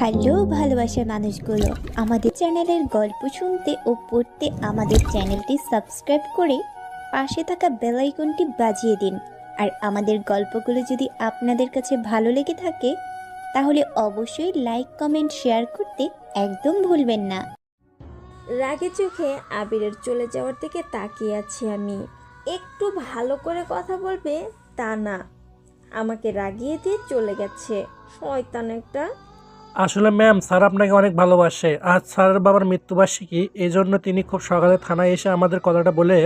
Hello ভালোবাসার মানুষগুলো, আমাদের চ্যানেলের গল্প শুনতে ও পড়তে আমাদের চ্যানেলটি সাবস্ক্রাইব করে পাশে থাকা বেল আইকনটি বাজিয়ে দিন। আর আমাদের গল্পগুলো যদি আপনাদের কাছে ভালো লেগে থাকে তাহলে অবশ্যই লাইক কমেন্ট শেয়ার করতে একদম ভুলবেন না। রাগে চোখে আবিরের চলে যাওয়ার দিকে তাকিয়ে আছি আমি। একটু ভালো করে কথা বলবে তা না, আমাকে রাগিয়ে দিয়ে চলে গেছে শয়তান একটা। আসলে ম্যাম, স্যার আপনাকে অনেক ভালোবাসে। আজ স্যারের বাবার মৃত্যুবার্ষিকী, এই জন্য তিনি খুব সকালে থানায় এসে আমাদের কথাটা বলে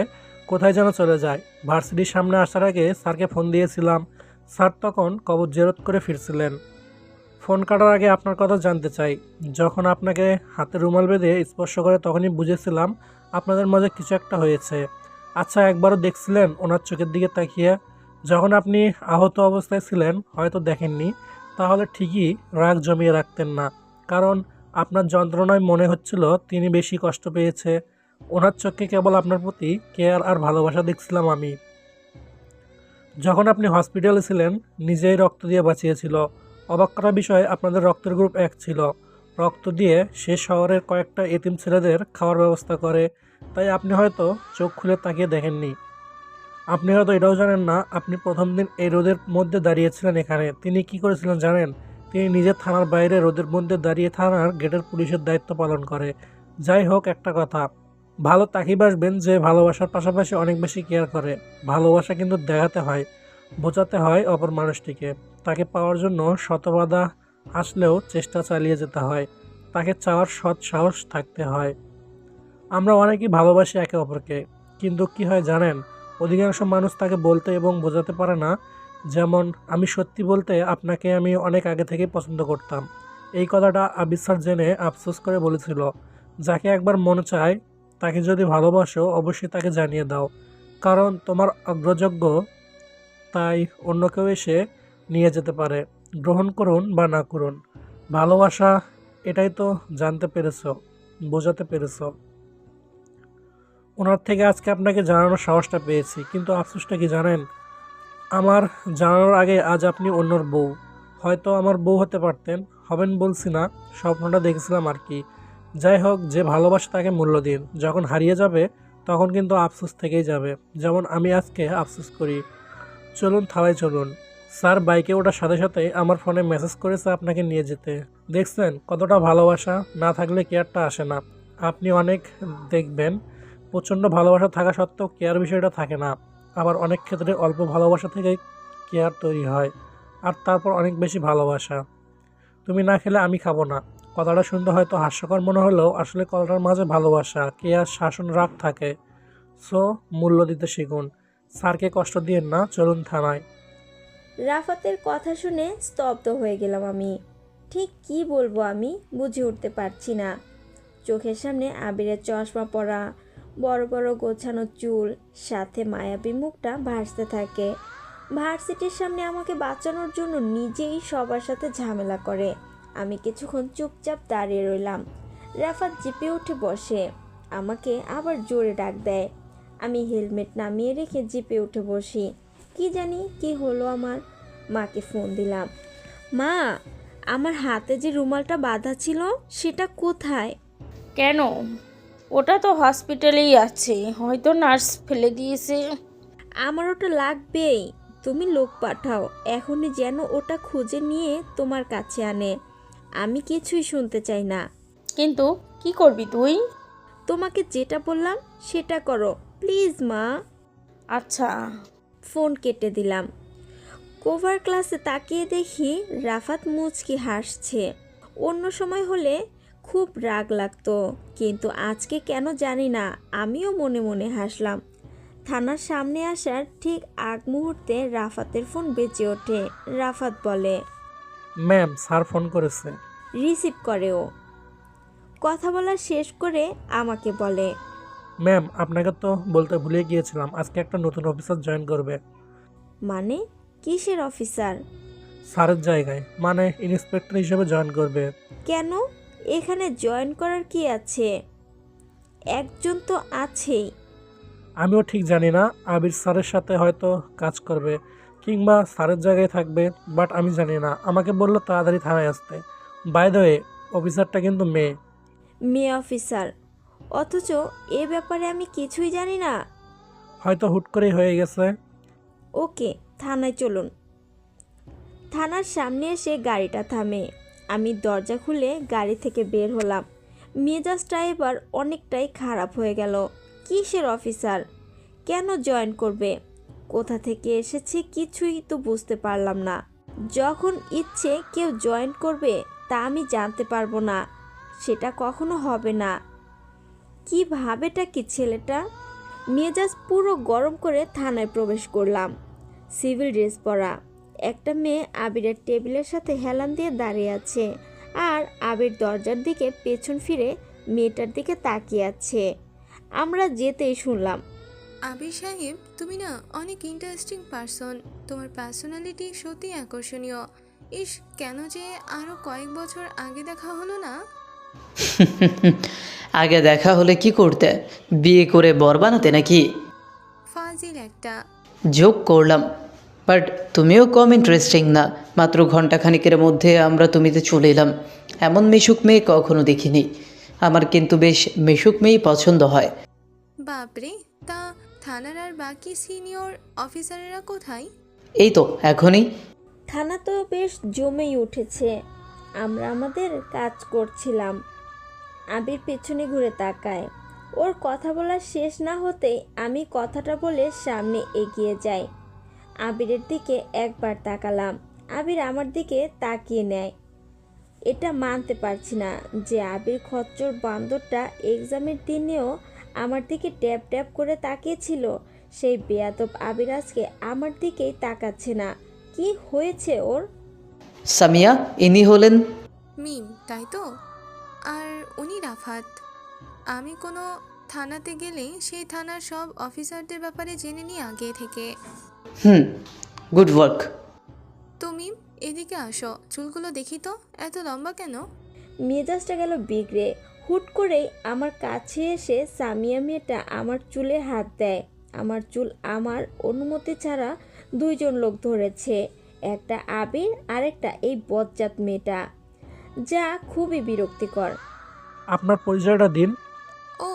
কোথায় যেন চলে যায়। ভার্সিটির সামনে আসার আগে স্যারকে ফোন দিয়েছিলাম। স্যার তখন কবর জেরত করে ফিরছিলেন। ফোন কাটার আগে আপনার কথা জানতে চাই। যখন আপনাকে হাতে রুমাল বেঁধে স্পর্শ করে তখনই বুঝেছিলাম আপনাদের মাঝে কিছু একটা হয়েছে। আচ্ছা, একবারও দেখছিলেন ওনার চোখের দিকে তাকিয়ে? যখন আপনি আহত অবস্থায় ছিলেন হয়তো দেখেননি, তাহলে ঠিকই রাগ জমিয়ে রাখতেন না, কারণ আপনার যন্ত্রণায় মনে হচ্ছিল তিনি বেশি কষ্ট পেয়েছে। ওনার চোখে কেবল আপনার প্রতি কেয়ার আর ভালোবাসা দেখছিলাম আমি। যখন আপনি হসপিটালে ছিলেন নিজেই রক্ত দিয়ে বাঁচিয়েছিল। অবাক করার বিষয়, আপনাদের রক্তের গ্রুপ এক ছিল। রক্ত দিয়ে সে শহরের কয়েকটা এতিম ছেলেদের খাওয়ার ব্যবস্থা করে। তাই আপনি হয়তো চোখ খুলে তাকিয়ে দেখেননি। আপনি হয়তো এটাও জানেন না, আপনি প্রথম দিন এই রোদের মধ্যে দাঁড়িয়েছিলেন এখানে। তিনি কি করেছিলেন জানেন? তিনি নিজের থানার বাইরে রোদের মধ্যে দাঁড়িয়ে থানার গেটের পুলিশের দায়িত্ব পালন করে। যাই হোক, একটা কথা ভালো তাকিয়ে বাসবেন যে ভালোবাসার পাশাপাশি অনেক বেশি কেয়ার করে। ভালোবাসা কিন্তু দেখাতে হয়, বোঝাতে হয় অপর মানুষটিকে। তাকে পাওয়ার জন্য শত বাধা আসলেও চেষ্টা চালিয়ে যেতে হয়। তাকে চাওয়ার সৎ সাহস থাকতে হয়। আমরা অনেকেই ভালোবাসি একে অপরকে, কিন্তু কি হয় জানেন? অধিকাংশ মানুষ তাকে বলতে এবং বোঝাতে পারে না। যেমন আমি সত্যি বলতে আপনাকে আমি অনেক আগে থেকেই পছন্দ করতাম। এই কথাটা আবির স্যার জেনে আফসোস করে বলেছিল, যাকে একবার মনে চায় তাকে যদি ভালোবাসো অবশ্যই তাকে জানিয়ে দাও, কারণ তোমার অগ্রযোগ্য, তাই অন্য কেউ এসে নিয়ে যেতে পারে। গ্রহণ করুন বা না করুন, ভালোবাসা এটাই তো জানতে পেরেছো, বোঝাতে পেরেছো। ওনার থেকে আজকে আপনাকে জানানোর সাহসটা পেয়েছি, কিন্তু আফসোসটা কি জানেন? আমার জানানোর আগে আজ আপনি অন্যর বউ। হয়তো আমার বউ হতে পারতেন, হবেন বলছি না, স্বপ্নটা দেখেছিলাম আর কি। যাই হোক, যে ভালোবাসা তাকে মূল্য দিন। যখন হারিয়ে যাবে তখন কিন্তু আফসোস থেকেই যাবে, যেমন আমি আজকে আফসোস করি। চলুন থানায় চলুন। স্যার বাইকে ওঠার সাথে সাথে আমার ফোনে মেসেজ করেছে আপনাকে নিয়ে যেতে। দেখছেন কতটা ভালোবাসা? না থাকলে কেয়ারটা আসে না। আপনি অনেক দেখবেন প্রচণ্ড ভালোবাসা থাকা সত্ত্বেও কেয়ার বিষয়টা থাকে না। আবার অনেক ক্ষেত্রে অল্প ভালোবাসা থেকে কেয়ার তৈরি হয়, আর তারপর অনেক বেশি ভালোবাসা। তুমি না খেলে আমি খাবো না, কথাটা শুনতে হয়তো হাস্যকর মনে হলেও আসলে কথাটার মাঝে ভালোবাসা, কেয়ার, শাসন, রাগ থাকে। সো মূল্য দিতে শিখুন। স্যারকে কষ্ট দিয়েন না, চলুন থানায়। রাফাতের কথা শুনে স্তব্ধ হয়ে গেলাম আমি। ঠিক কি বলবো আমি বুঝে উঠতে পারছি না। চোখের সামনে আবিরের চশমা পরা, বড় বড় গোছানো চুল, সাথে মায়াবী মুখটা ভাসতে থাকে। ভার্সিটির সামনে আমাকে বাঁচানোর জন্য নিজেই সবার সাথে ঝামেলা করে। আমি কিছুক্ষণ চুপচাপ দাঁড়িয়ে রইলাম। রাফাত জিপে উঠে বসে, আমাকে আবার জোরে ডাক দেয়। আমি হেলমেট নামিয়ে রেখে জিপে উঠে বসি। কি জানি কি হলো আমার। মাকে ফোন দিলাম। মা, আমার হাতে যে রুমালটা বাঁধা ছিল সেটা কোথায়? কেন? ওটা তো হসপিটালেই আছে, হয়তো নার্স ফেলে দিয়েছে। আমার ওটা লাগবেই। তুমি লোক পাঠাও এখনই, যেন ওটা খুঁজে নিয়ে তোমার কাছে আনে। আমি কিছুই শুনতে চাই না। কিন্তু কি করবি তুই? তোমাকে যেটা বললাম সেটা করো প্লিজ মা। আচ্ছা। ফোন কেটে দিলাম। কোভার ক্লাসে তাকিয়ে দেখি রাফাত মুচকি হাসছে। অন্য সময় হলে খুব রাগ লাগতো, কিন্তু আজকে কেন জানি না আমিও মনে মনে হাসলাম। থানার সামনে আসার ঠিক আগ মুহূর্তে রাফাতের ফোন বেজে ওঠে। রাফাত বলে, ম্যাম, স্যার ফোন করেছে। রিসিভ করে ও। কথা বলা শেষ করে আমাকে বলে, ম্যাম, আপনাকে তো বলতে ভুলে গিয়েছিলাম, আজকে একটা নতুন অফিসার জয়েন করবে। মানে কিসের অফিসার? স্যারের জায়গায়, মানে ইন্সপেক্টর হিসেবে জয়েন করবে। কেন? এখানে জয়েন করার কি আছে? একজন তো আছেই। আমিও ঠিক জানি না, আবির স্যারের সাথে হয়তো কাজ করবে কিংবা স্যারের জায়গায় থাকবে, বাট আমি জানি না। আমাকে বললো তাড়াতাড়ি থানায় আসতে। বাই দ্য ওয়ে, অফিসারটা কিন্তু মেয়ে। মেয়ে অফিসার, অথচ এ ব্যাপারে আমি কিছুই জানি না। হয়তো হুট করেই হয়ে গেছে। ওকে, থানায় চলুন। থানার সামনে এসে গাড়িটা থামে। আমি দরজা খুলে গাড়ি থেকে বের হলাম। মেজাজটা এবার অনেকটাই খারাপ হয়ে গেল। কিসের অফিসার? কেন জয়েন করবে? কোথা থেকে এসেছে কিছুই তো বুঝতে পারলাম না। যখন ইচ্ছে কেউ জয়েন করবে তা আমি জানতে পারবো না, সেটা কখনো হবে না। কি ভাবেটা কি ছেলেটা? মেজাজ পুরো গরম করে থানায় প্রবেশ করলাম। সিভিল ড্রেস পরা একটা মেয়ে আবিরের টেবিলের সাথে হেলান দিয়ে দাঁড়িয়ে আছে, আর আবির দরজার দিকে পেছন ফিরে মেয়েটার দিকে তাকিয়ে আছে। আমরা যেতেই শুনলাম, আবির সাহেব, তুমি না অনেক ইন্টারেস্টিং পারসন। তোমার পার্সোনালিটি সত্যি আকর্ষণীয়। ইস, কেন যে আরও কয়েক বছর আগে দেখা হলো না। আগে দেখা হলে কি করতে? বিয়ে করে বর বানাতে নাকি? ফাজিল একটা। যোগ করলাম, বাট তুমিও কম ইন্টারেস্টিং না। মাত্র ঘন্টাখানিকের মধ্যে আমরা তুমিতে চলে এলাম। এমন মিশুক মেয়ে কখনো দেখিনি। আমার কিন্তু বেশ মিশুক মেয়েই পছন্দ হয়। বাপরে, তা থানার আর বাকি সিনিয়র অফিসারেরা কোথায়? এই তো এখনই। থানা তো বেশ জমেই উঠেছে। আমরা আমাদের কাজ করছিলাম। আবির পেছনে ঘুরে তাকায়। ওর কথা বলা শেষ না হতেই আমি কথাটা বলে সামনে এগিয়ে যাই। আবিরের দিকে একবার তাকালাম। আবির আমার দিকে তাকিয়ে নেয়। এটা মানতে পারছি না যে আবির খচ্চর বান্দরটা এক্সামের দিনেও আমার দিকে ট্যাপ ট্যাপ করে তাকিয়েছিল, সেই বেয়াদব আবির আজকে আমার দিকেই তাকাচ্ছে না। কি হয়েছে ওর? সামিয়া, ইনি হলেন। মিম, তাই তো? আর উনি রাফাত। আমি কোনো থানাতে গেলে সেই থানার সব অফিসারদের ব্যাপারে জেনে নিই আগে থেকে। Good work. তো মিম, এদিকে আসো, চুলগুলো দেখি তো, এত লম্বা কেন? মেজাজটা গেল বিগড়ে। হুট করেই আমার কাছে এসে সামিয়া মেয়েটা আমার চুলে হাত দেয়। আমার চুল আমার অনুমতি ছাড়া দুইজন লোক ধরেছে, একটা আবির আর একটা এই বজ্জাত মেয়েটা, যা খুবই বিরক্তিকর। আপনার পরিচয়টা দিন। ও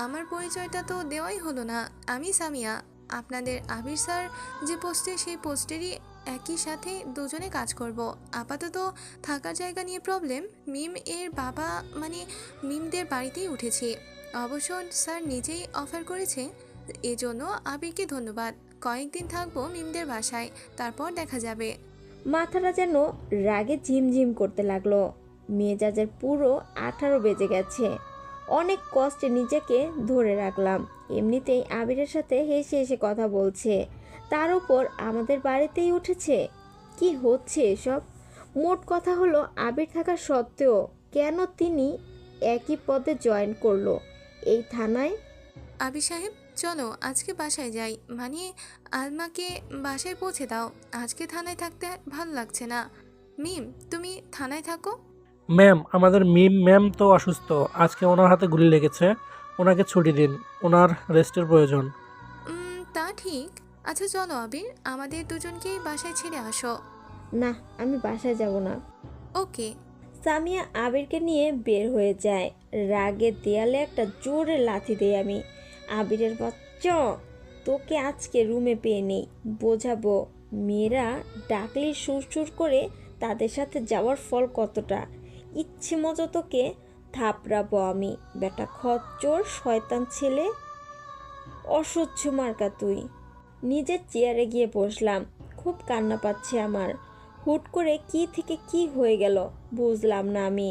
আমার পরিচয়টা তো দেওয়াই হলো না। আমি সামিয়া। আপনাদের আবির স্যার যে পোস্টে, সেই পোস্টেরই একই সাথে দুজনে কাজ করব। আপাতত থাকার জায়গা নিয়ে প্রবলেম। মিম এর বাবা মানে মিমদের বাড়িতেই উঠেছি। অবশ্য স্যার নিজেই অফার করেছে, এজন্য আবিরকে ধন্যবাদ। কয়েকদিন থাকবো মিমদের বাসায়, তারপর দেখা যাবে। মাথাটা যেন রাগে ঝিমঝিম করতে লাগলো। মেজাজের পুরো 18 বেজে গেছে। অনেক কষ্টে নিজেকে ধরে রাখলাম। এমনিতেই আবিরের সাথে হেসে হেসে কথা বলছে, তার উপর আমাদের বাড়িতেই উঠেছে। কি হচ্ছে এসব? মোট কথা হলো, আবির থাকা সত্ত্বেও কেন তিনি একই পদে জয়েন করলো এই থানায়? আবির সাহেব, চলো আজকে বাসায় যাই। মানে আলমাকে বাসায় পৌঁছে দাও। আজকে থানায় থাকতে ভালো লাগছে না। মিম, তুমি থানায় থাকো। ম্যাম, আমাদের মিম ম্যাম তো অসুস্থ, আজকে ওনার হাতে গুলি লেগেছে। ওনাকে ছুটি দিন, ওনার রেস্টের প্রয়োজন। তা ঠিক। আচ্ছা চলো আবির, আমাদের দুজনকেই বাসায় ছেড়ে আসো। না, আমি বাসায় যাব না। ওকে। সামিয়া আবিরকে নিয়ে বের হয়ে যায়। রাগে দেয়ালে একটা জোরে লাথি দেই আমি। আবিরের বাচ্চা, তোকে আজকে রুমে পেয়ে নেই, বোঝাবো। মেয়েরা ডাকলে সুর করে তাদের সাথে যাওয়ার ফল কতটা। ইচ্ছে মতো তোকে থাপড়াবো আমি, বেটা খচ্চর শয়তান ছেলে, অসহ্য মার্কা তুই। নিজের চেয়ারে গিয়ে বসলাম। খুব কান্না পাচ্ছে আমার। হুট করে কি থেকে কি হয়ে গেল বুঝলাম না আমি।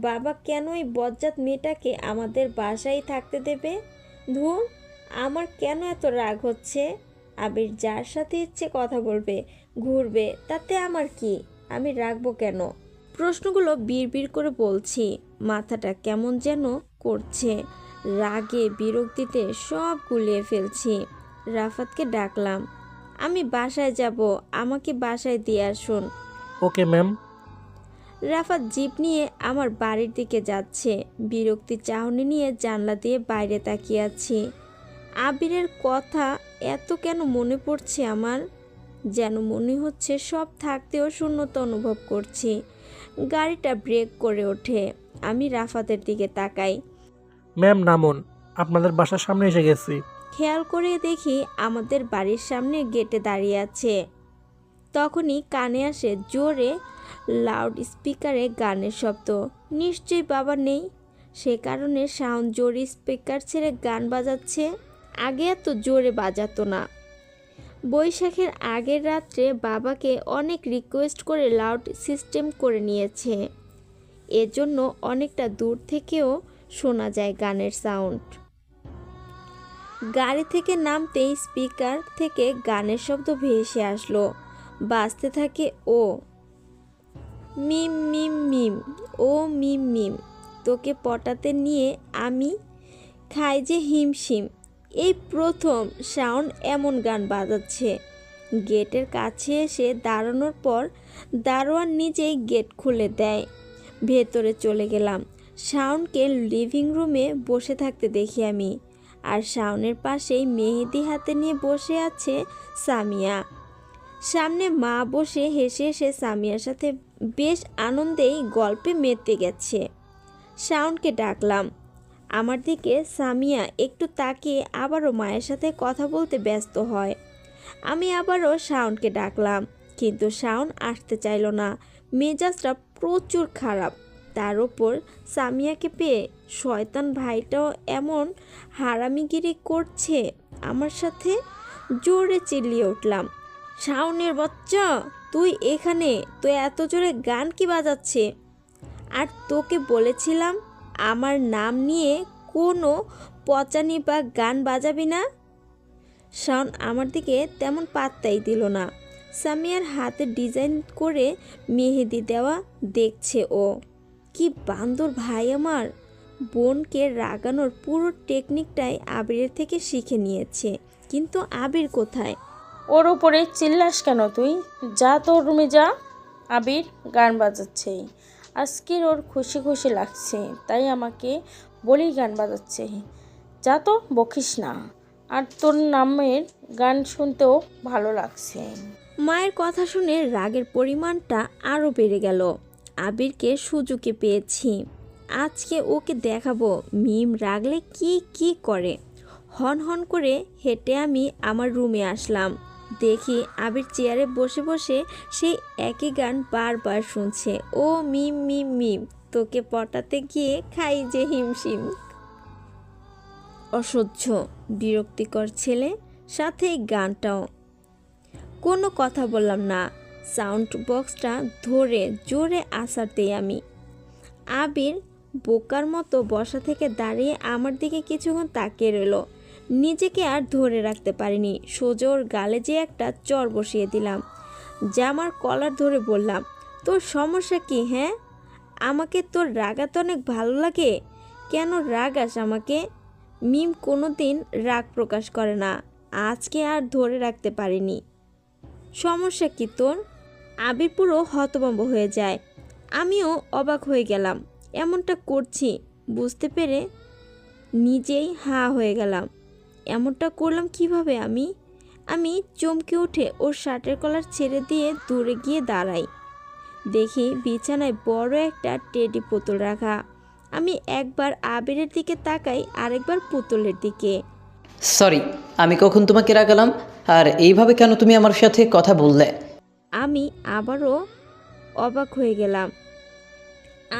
বাবা কেন এই বজ্জাত মেয়েটাকে আমাদের বাসায় থাকতে দেবে? ধুর, আমার কেন এত রাগ হচ্ছে? আবির যার সাথে ইচ্ছে কথা বলবে, ঘুরবে, তাতে আমার কি? আমি রাখবো কেন? প্রশ্নগুলো বিড়বিড় করে বলছি, মাথাটা কেমন যেন করছে। রাগে বিরক্তিতে সব গুলিয়ে ফেলছি। রাফাতকে ডাকলাম, আমি বাসায় যাব, আমাকে বাসায় দিয়ে আসুন। Okay ma'am. রাফাত জিপ নিয়ে আমার বাড়ির দিকে যাচ্ছে। বিরক্তি চাহনি নিয়ে জানলা দিয়ে বাইরে তাকিয়ে আছি। আবিরের কথা এত কেন মনে পড়ছে আমার? যেন মনে হচ্ছে সব থাকতেও শূন্যতা অনুভব করছি। গাড়িটা ব্রেক করে ওঠে। আমি রাফাতের দিকে তাকাই। ম্যাম নামুন, আপনাদের বাসার সামনে এসে গেছি। খেয়াল করে দেখি আমাদের বাড়ির সামনে গেটে দাঁড়িয়ে আছে। তখনই কানে আসে জোরে লাউড স্পিকারে গানের শব্দ। নিশ্চয়ই বাবা নেই, সে কারণে সাউন্ড জোরে স্পিকার ছেড়ে গান বাজাচ্ছে। আগে এত জোরে বাজাতো না। বৈশাখের আগের রাত্রে বাবাকে অনেক রিকোয়েস্ট করে লাউড সিস্টেম করে নিয়েছে, এজন্য অনেকটা দূর থেকেও শোনা যায় গানের সাউন্ড। গাড়ি থেকে নামতেই স্পিকার থেকে গানের শব্দ ভেসে আসলো। বাজতে থাকে ও মিম মিম মিম, ও মিম মিম, তোকে পটাতে নিয়ে আমি খাই যে হিমশিম। এই প্রথম সাউন্ড এমন গান বাজাচ্ছে। গেটের কাছে এসে দাঁড়ানোর পর দারোয়ান নিজেই গেট খুলে দেয়। ভেতরে চলে গেলাম। শাওনকে লিভিং রুমে বসে থাকতে দেখি আমি। আর শাওনের পাশেই মেহেদি হাতে নিয়ে বসে আছে সামিয়া। সামনে মা বসে হেসে হেসে সামিয়ার সাথে বেশ আনন্দেই গল্পে মেতে গেছে। শাওনকে ডাকলাম। আমার দিকে সামিয়া একটু তাকিয়ে আবারও মায়ের সাথে কথা বলতে ব্যস্ত হয়। আমি আবারও শাওনকে ডাকলাম, কিন্তু শাওন আসতে চাইল না। মেজাজটা প্রচুর খারাপ। তার ওপর সামিয়াকে পেয়ে শয়তান ভাইটাও এমন হারামিগিরি করছে আমার সাথে। জোরে চিল্লিয়ে উঠলাম, শাওনের বাচ্চা, তুই এখানে? তো এত জোরে গান কি বাজাচ্ছে? আর তোকে বলেছিলাম আমার নাম নিয়ে কোনো পচানি বা গান বাজাবি না। শাওন আমার দিকে তেমন পাত্তাই দিল না। সামিয়ার হাতে ডিজাইন করে মেহেদি দেওয়া দেখছে ও। কি বান্দর ভাই আমার! বোনকে রাগানোর পুরো টেকনিকটাই আবিরের থেকে শিখে নিয়েছে। কিন্তু আবির কোথায়? ওর উপরে চিল্লাস কেন তুই? যা তোর রুমে যা। আবির গান বাজাচ্ছে, আজকের ওর খুশি খুশি লাগছে, তাই আমাকে বলেই গান বাজাচ্ছে। যা তো, বকিস না। আর তোর নামের গান শুনতেও ভালো লাগছে। মায়ের কথা শুনে রাগের পরিমাণটা আরও বেড়ে গেল। আবিরকে সুযোগে পেয়েছি। আজকে ওকে দেখাবো মিম রাগলে কি কি করে। হন হন করে হেঁটে আমি আমার রুমে আসলাম। দেখি আবির চেয়ারে বসে বসে সেই একই গান বারবার শুনছে। ও মিম মিম মিম, তোকে পটাতে গিয়ে খাই যে হিমশিম। অসহ্য বিরক্তিকর ছেলে, সাথে এই গানটাও। কোনো কথা বললাম না। সাউন্ড বক্সটা ধরে জোরে আছাড় দেই আমি। আবির বোকার মতো বসা থেকে দাঁড়িয়ে আমার দিকে কিছুক্ষণ তাকিয়ে রইল। নিজেকে আর ধরে রাখতে পারিনি, সোজা ওর গালে যে একটা চর বসিয়ে দিলাম। জামার কলার ধরে বললাম, তোর সমস্যা কি? হ্যাঁ, আমাকে তোর রাগাতে অনেক ভালো লাগে? কেন রাগাস আমাকে? মিম কোনো দিন রাগ প্রকাশ করে না। আজকে আর ধরে রাখতে পারিনি। সমস্যা কি তোর? আবির পুরো হতভম্ব হয়ে যায়। আমিও অবাক হয়ে গেলাম। এমনটা করছি বুঝতে পেরে নিজেই হাঁ হয়ে গেলাম। এমনটা করলাম কিভাবে আমি চমকে উঠে ওর শার্টের কলার ছেড়ে দিয়ে দূরে গিয়ে দাঁড়াই। দেখি বিছানায় বড় একটা টেডি পুতুল রাখা। আমি একবার আবিরের দিকে তাকাই, আরেকবার পুতুলের দিকে। সরি, আমি কখন তোমাকে রাগালাম? আর এইভাবে কেন তুমি আমার সাথে কথা বললে? আমি আবারও অবাক হয়ে গেলাম।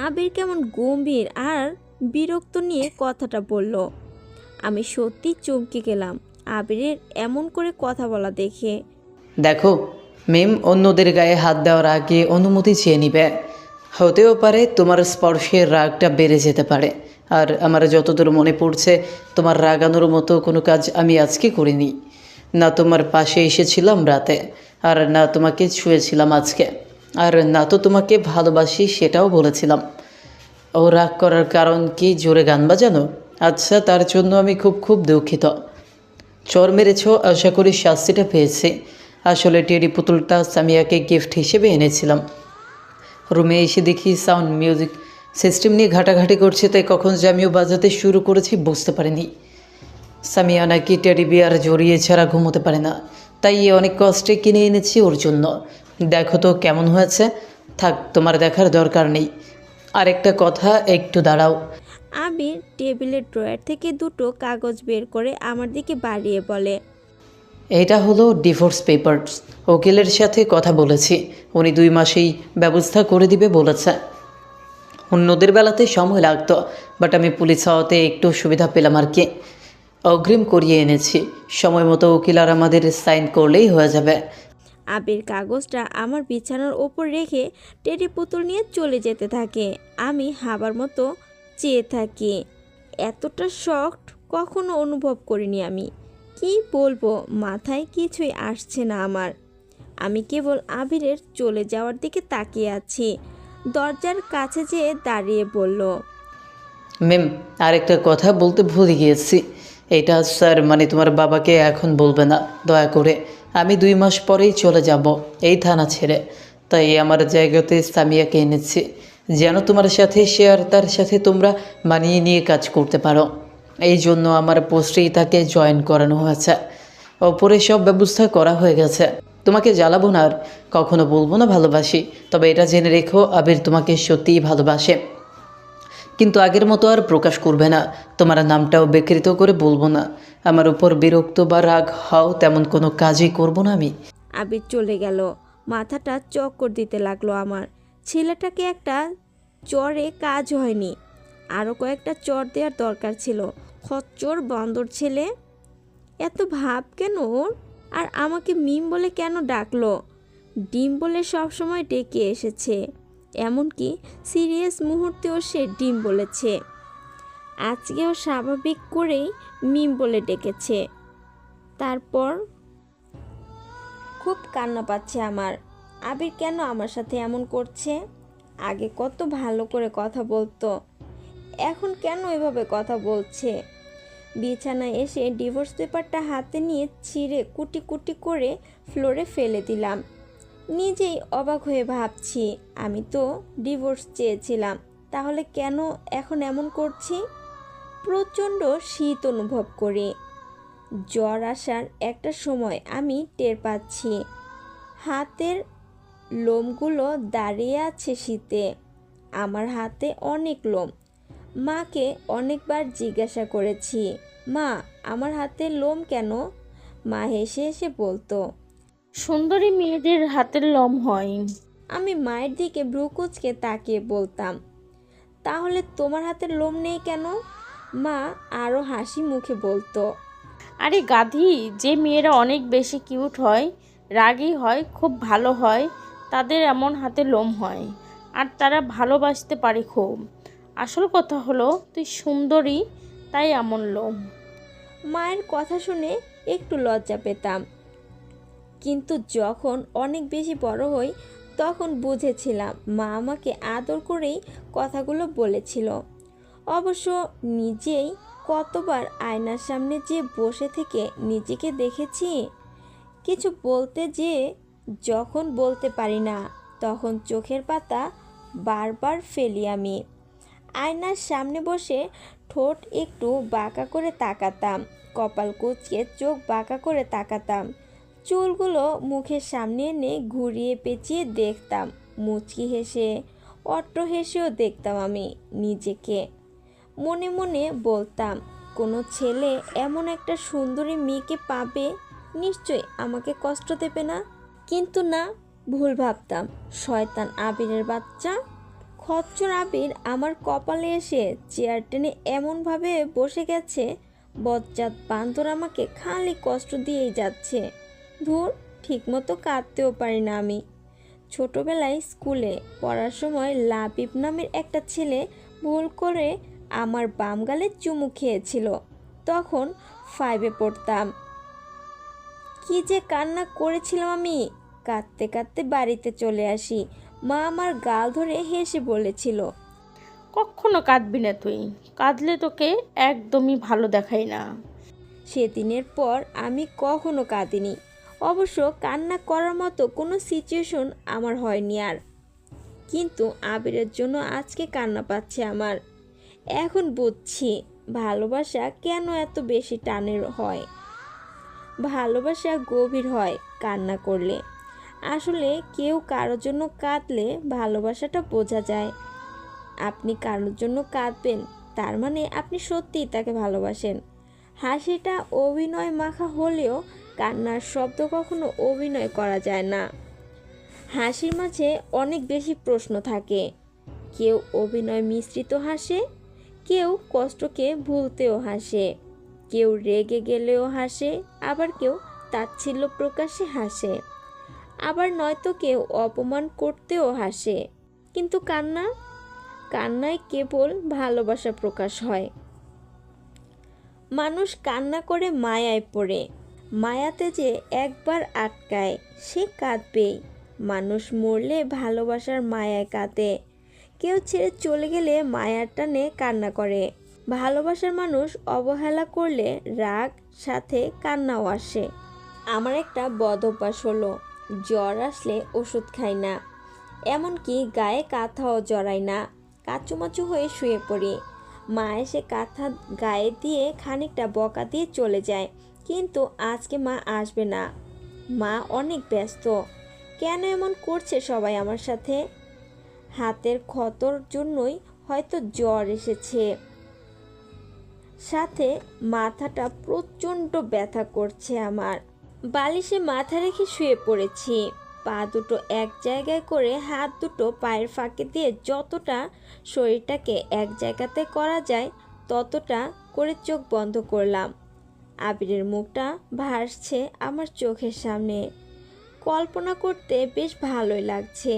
আবির কেমন গম্ভীর আর বিরক্ত নিয়ে কথাটা বলল। আমি সত্যি চমকে গেলাম আবিরের এমন করে কথা বলা দেখে। দেখো মেম, অন্যদের গায়ে হাত দেওয়ার আগে অনুমতি চেয়ে নিবে। হতেও পারে তোমার স্পর্শের রাগটা বেড়ে যেতে পারে। আর আমার যতদূর মনে পড়ছে, তোমার রাগানোর মতো কোনো কাজ আমি আজকে করিনি। না তোমার পাশে এসেছিলাম রাতে, আর না তোমাকে ছুঁয়েছিলাম আজকে, আর না তো তোমাকে ভালোবাসি সেটাও বলেছিলাম। ও রাগ করার কারণ কি জোরে গান বাজানো? আচ্ছা, তার জন্য আমি খুব খুব দুঃখিত। চর মেরেছ, আশা করি শাস্তিটা পেয়েছি। আসলে টেডি পুতুলটা সামিয়াকে গিফট হিসেবে এনেছিলাম। রুমে এসে দেখি সাউন্ড মিউজিক সিস্টেম নিয়ে ঘাটাঘাটি করছে, তাই কখন যে আমিও বাজাতে শুরু করেছি বুঝতে পারিনি। সামিয়া নাকি টেডি বিয়ার জড়িয়ে ছাড়া ঘুমোতে পারে না, তাই অনেক কষ্টে কিনে এনেছি ওর জন্য। দেখো তো কেমন হয়েছে। থাক, তোমার দেখার দরকার নেই। আরেকটা কথা, একটু দাঁড়াও। আবির টেবিলের ড্রয়ার থেকে দুটো কাগজ বের করে আমার দিকে বাড়িয়ে বলে, এটা হলো ডিভোর্স পেপারস। উকিলের সাথে কথা বলেছি, উনি 2 মাসেই ব্যবস্থা করে দিবে বলেছে। অন্যদের বেলাতে সময় লাগতো, বাট আমি পুলিশ হওয়াতে একটু সুবিধা পেলাম আর কি। অগ্রিম করিয়ে এনেছি, সময় মতো উকিল আর আমাদের সাইন করলেই হয়ে যাবে। আবির কাগজটা আমার বিছানার ওপর রেখে টেডি পুতুল নিয়ে চলে যেতে থাকে। আমি হাবার মতো চেয়ে থাকি। এতটা শক্ট কখনো অনুভব করিনি আমি। কি বলবো, মাথায় কিছুই আসছে না আমার। আমি কেবল আবিরের চলে যাওয়ার দিকে তাকিয়ে আছি। দরজার কাছে যেয়ে দাঁড়িয়ে বলল, ম্যাম, আরেকটা কথা বলতে ভুলে গিয়েছি। এটা স্যার মানে তোমার বাবাকে এখন বলবে না দয়া করে। আমি 2 মাস পরেই চলে যাব এই থানা ছেড়ে, তাই আমার জায়গাতে সামিয়াকে এনেছি যেন তোমার সাথে সে আর তার সাথে তোমরা মানিয়ে নিয়ে কাজ করতে পারো। এই জন্য আমার পোস্টেই তাকে জয়েন করানো হয়েছে। ওপরে সব ব্যবস্থা করা হয়ে গেছে। তোমাকে জ্বালাবো না আর, কখনো বলবো না ভালোবাসি। তবে এটা জেনে রেখো, আবির তোমাকে সত্যিই ভালোবাসে, কিন্তু আগের মতো আর প্রকাশ করবে না। তোমার নামটাও বিকৃত করে বলবো না। আমার উপর বিরক্ত বা রাগ হও তেমন কোনো কাজই করব না আমি। আবির চলে গেল। মাথাটা চক্কর দিতে লাগলো আমার। ছেলেটাকে একটা চরে কাজ হয়নি, আরও কয়েকটা চর দেওয়ার দরকার ছিল। খচ্চর বান্দর ছেলে, এত ভাব কেন ওর? আর আমাকে মিম বলে কেন ডাকলো? ডিম বলে সবসময় ডেকে এসেছে, এমনকি সিরিয়াস মুহূর্তেও সে ডিম বলেছে। আজকেও স্বাভাবিক করেই মিম বলে ডেকেছে। তারপর খুব কান্না পাচ্ছে আমার। আবির কেন আমার সাথে এমন করছে? আগে কত ভালো করে কথা বলতো, এখন কেন এভাবে কথা বলছে? বিছানায় এসে ডিভোর্স পেপারটা হাতে নিয়ে ছিঁড়ে কুটি কুটি করে ফ্লোরে ফেলে দিলাম। নিজেই অবাক হয়ে ভাবছি, আমি তো ডিভোর্স চেয়েছিলাম, তাহলে কেন এখন এমন করছি? প্রচণ্ড শীত অনুভব করি। জ্বর আসার একটা সময় আমি টের পাচ্ছি। হাতের লোমগুলো দাঁড়িয়ে আছে শীতে। আমার হাতে অনেক লোম। মাকে অনেকবার জিজ্ঞাসা করেছি, মা আমার হাতে লোম কেন? মা হেসে হেসে বলতো, সুন্দরী মেয়েদের হাতের লোম হয়। আমি মায়ের দিকে ভ্রুকুচকে তাকিয়ে বলতাম, তাহলে তোমার হাতের লোম নেই কেন? মা আরও হাসি মুখে বলতো, আরে গাধি, যে মেয়েরা অনেক বেশি কিউট হয়, রাগী হয়, খুব ভালো হয়, তাদের এমন হাতে লোম হয়। আর তারা ভালোবাসতে পারে খুব। আসল কথা হলো তুই সুন্দরী, তাই এমন লোম। মায়ের কথা শুনে একটু লজ্জা পেতাম, কিন্তু যখন অনেক বেশি বড় হই তখন বুঝেছিলাম মা আমাকে আদর করেই কথাগুলো বলেছিল। অবশ্য নিজেই কতবার আয়নার সামনে যে বসে থেকে নিজেকে দেখেছি। কিছু বলতে যেয়ে যখন বলতে পারি না, তখন চোখের পাতা বারবার ফেলি আমি। আয়নার সামনে বসে ঠোঁট একটু বাঁকা করে তাকাতাম, কপাল কুঁচকে চোখ বাঁকা করে তাকাতাম, চুলগুলো মুখের সামনে এনে ঘুরিয়ে পেঁচিয়ে দেখতাম, মুচকি হেসে অট্ট হেসেও দেখতাম আমি নিজেকে। মনে মনে বলতাম, কোনো ছেলে এমন একটা সুন্দরী মেয়েকে পাবে, নিশ্চয়ই আমাকে কষ্ট দেবে না। কিন্তু না, ভুল ভাবতাম। শয়তান আবিরের বাচ্চা। খচ্চর আবির আমার কপালে এসে চেয়ার টেনে এমনভাবে বসে গেছে, বজ্জাত বান্দর আমাকে খালি কষ্ট দিয়েই যাচ্ছে। ধুর, ঠিকমতো কাঁদতেও পারি না আমি। ছোটবেলায় স্কুলে পড়ার সময় লাবিব নামের একটা ছেলে ভুল করে আমার বাম গালে চুমু খেয়েছিল। তখন 5-এ পড়তাম। কি যে কান্না করেছিলাম আমি। কাঁদতে কাঁদতে বাড়িতে চলে আসি। মা আমার গাল ধরে হেসে বলেছিল, কখনো কাঁদবি না তুই, কাঁদলে তোকে একদমই ভালো দেখায় না। সেদিনের পর আমি কখনো কাঁদিনি। অবশ্য কান্না করার মতো কোনো সিচুয়েশন আমার হয়নি আর। কিন্তু আবিরের জন্য আজকে কান্না পাচ্ছে আমার। এখন বুঝছি ভালোবাসা কেন এত বেশি টানের হয়। ভালোবাসা গভীর হয় কান্না করলে। আসলে কেউ কারোর জন্য কাঁদলে ভালোবাসাটা বোঝা যায়। আপনি কারোর জন্য কাঁদবেন, তার মানে আপনি সত্যিই তাকে ভালোবাসেন। হাসিটা অভিনয় মাখা হলেও কান্নার শব্দ কখনো অভিনয় করা যায় না। হাসির মাঝে অনেক বেশি প্রশ্ন থাকে। কেউ অভিনয় মিশ্রিত হাসে, কেউ কষ্টকে ভুলতেও হাসে, কেউ রেগে গেলেও হাসে, আবার কেউ তাচ্ছিল্য প্রকাশে হাসে, আবার নয়তো কেউ অপমান করতেও হাসে। কিন্তু কান্নায় কেবল ভালোবাসা প্রকাশ হয়। মানুষ কান্না করে মায়ায় পড়ে, মায়াতে যে একবার আটকায় সে কাঁদবেই। মানুষ মরলে ভালোবাসার মায়ায় কাঁদে, কেউ ছেড়ে চলে গেলে মায়ার টানে কান্না করে। ভালোবাসার মানুষ অবহেলা করলে রাগ সাথে কান্নাও আসে। আমার একটা বদ অভ্যাস হলো, জ্বর আসলে ওষুধ খাই না, এমনকি গায়ে কাঁথাও জড়াই না, কাচুমাচু হয়ে শুয়ে পড়ি। মা এসে কাঁথা গায়ে দিয়ে খানিকটা বকা দিয়ে চলে যায়, কিন্তু আজকে মা আসবে না। মা অনেক ব্যস্ত। কেন এমন করছে সবাই আমার সাথে? হাতের ক্ষতর জন্যই হয়তো জ্বর এসেছে, সাথে মাথাটা প্রচণ্ড ব্যথা করছে আমার। বালিশে মাথা রেখে শুয়ে পড়েছি, পা দুটো এক জায়গায় করে হাত দুটো পায়ের ফাঁকে দিয়ে যতটা শরীরটাকে এক জায়গাতে করা যায় ততটা করে চোখ বন্ধ করলাম। আবিরের মুখটা ভাসছে আমার চোখের সামনে। কল্পনা করতে বেশ ভালোই লাগছে।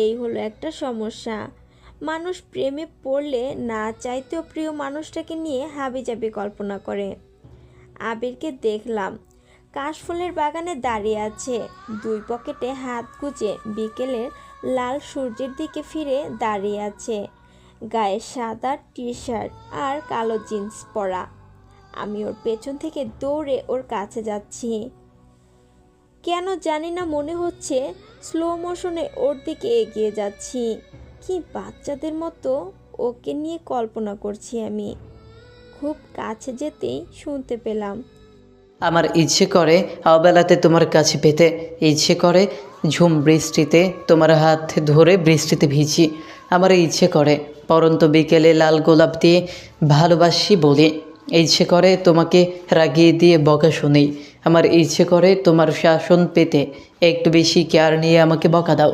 এই হলো একটা সমস্যা, মানুষ প্রেমে পড়লে না চাইতেও প্রিয় মানুষটাকে নিয়ে হাবিজাবি কল্পনা করে। আবিরকে দেখলাম কাশফুলের বাগানে দাঁড়িয়ে আছে, দুই পকেটে হাত গুজে বিকেলের লাল সূর্যের দিকে ফিরে দাঁড়িয়ে আছে, গায়ে সাদা টি শার্ট আর কালো জিন্স পরা। আমি ওর পেছন থেকে দৌড়ে ওর কাছে যাচ্ছি। কেন জানি না মনে হচ্ছে স্লো মোশনে ওর দিকে এগিয়ে যাচ্ছি। কি বাচ্চাদের মতো ওকে নিয়ে কল্পনা করছি আমি। খুব কাছে যেতেই শুনতে পেলাম, আমার ইচ্ছে করে অবেলাতে তোমার কাছে পেতে, ইচ্ছে করে ঝুম বৃষ্টিতে তোমার হাত ধরে বৃষ্টিতে ভিজি। আমার ইচ্ছে করে পরন্ত বিকেলে লাল গোলাপ দিয়ে ভালোবাসি বলি, ইচ্ছে করে তোমাকে রাগিয়ে দিয়ে বকা শুনি। আমার ইচ্ছে করে তোমার শাসন পেতে একটু বেশি কেয়ার নিয়ে আমাকে বকা দাও।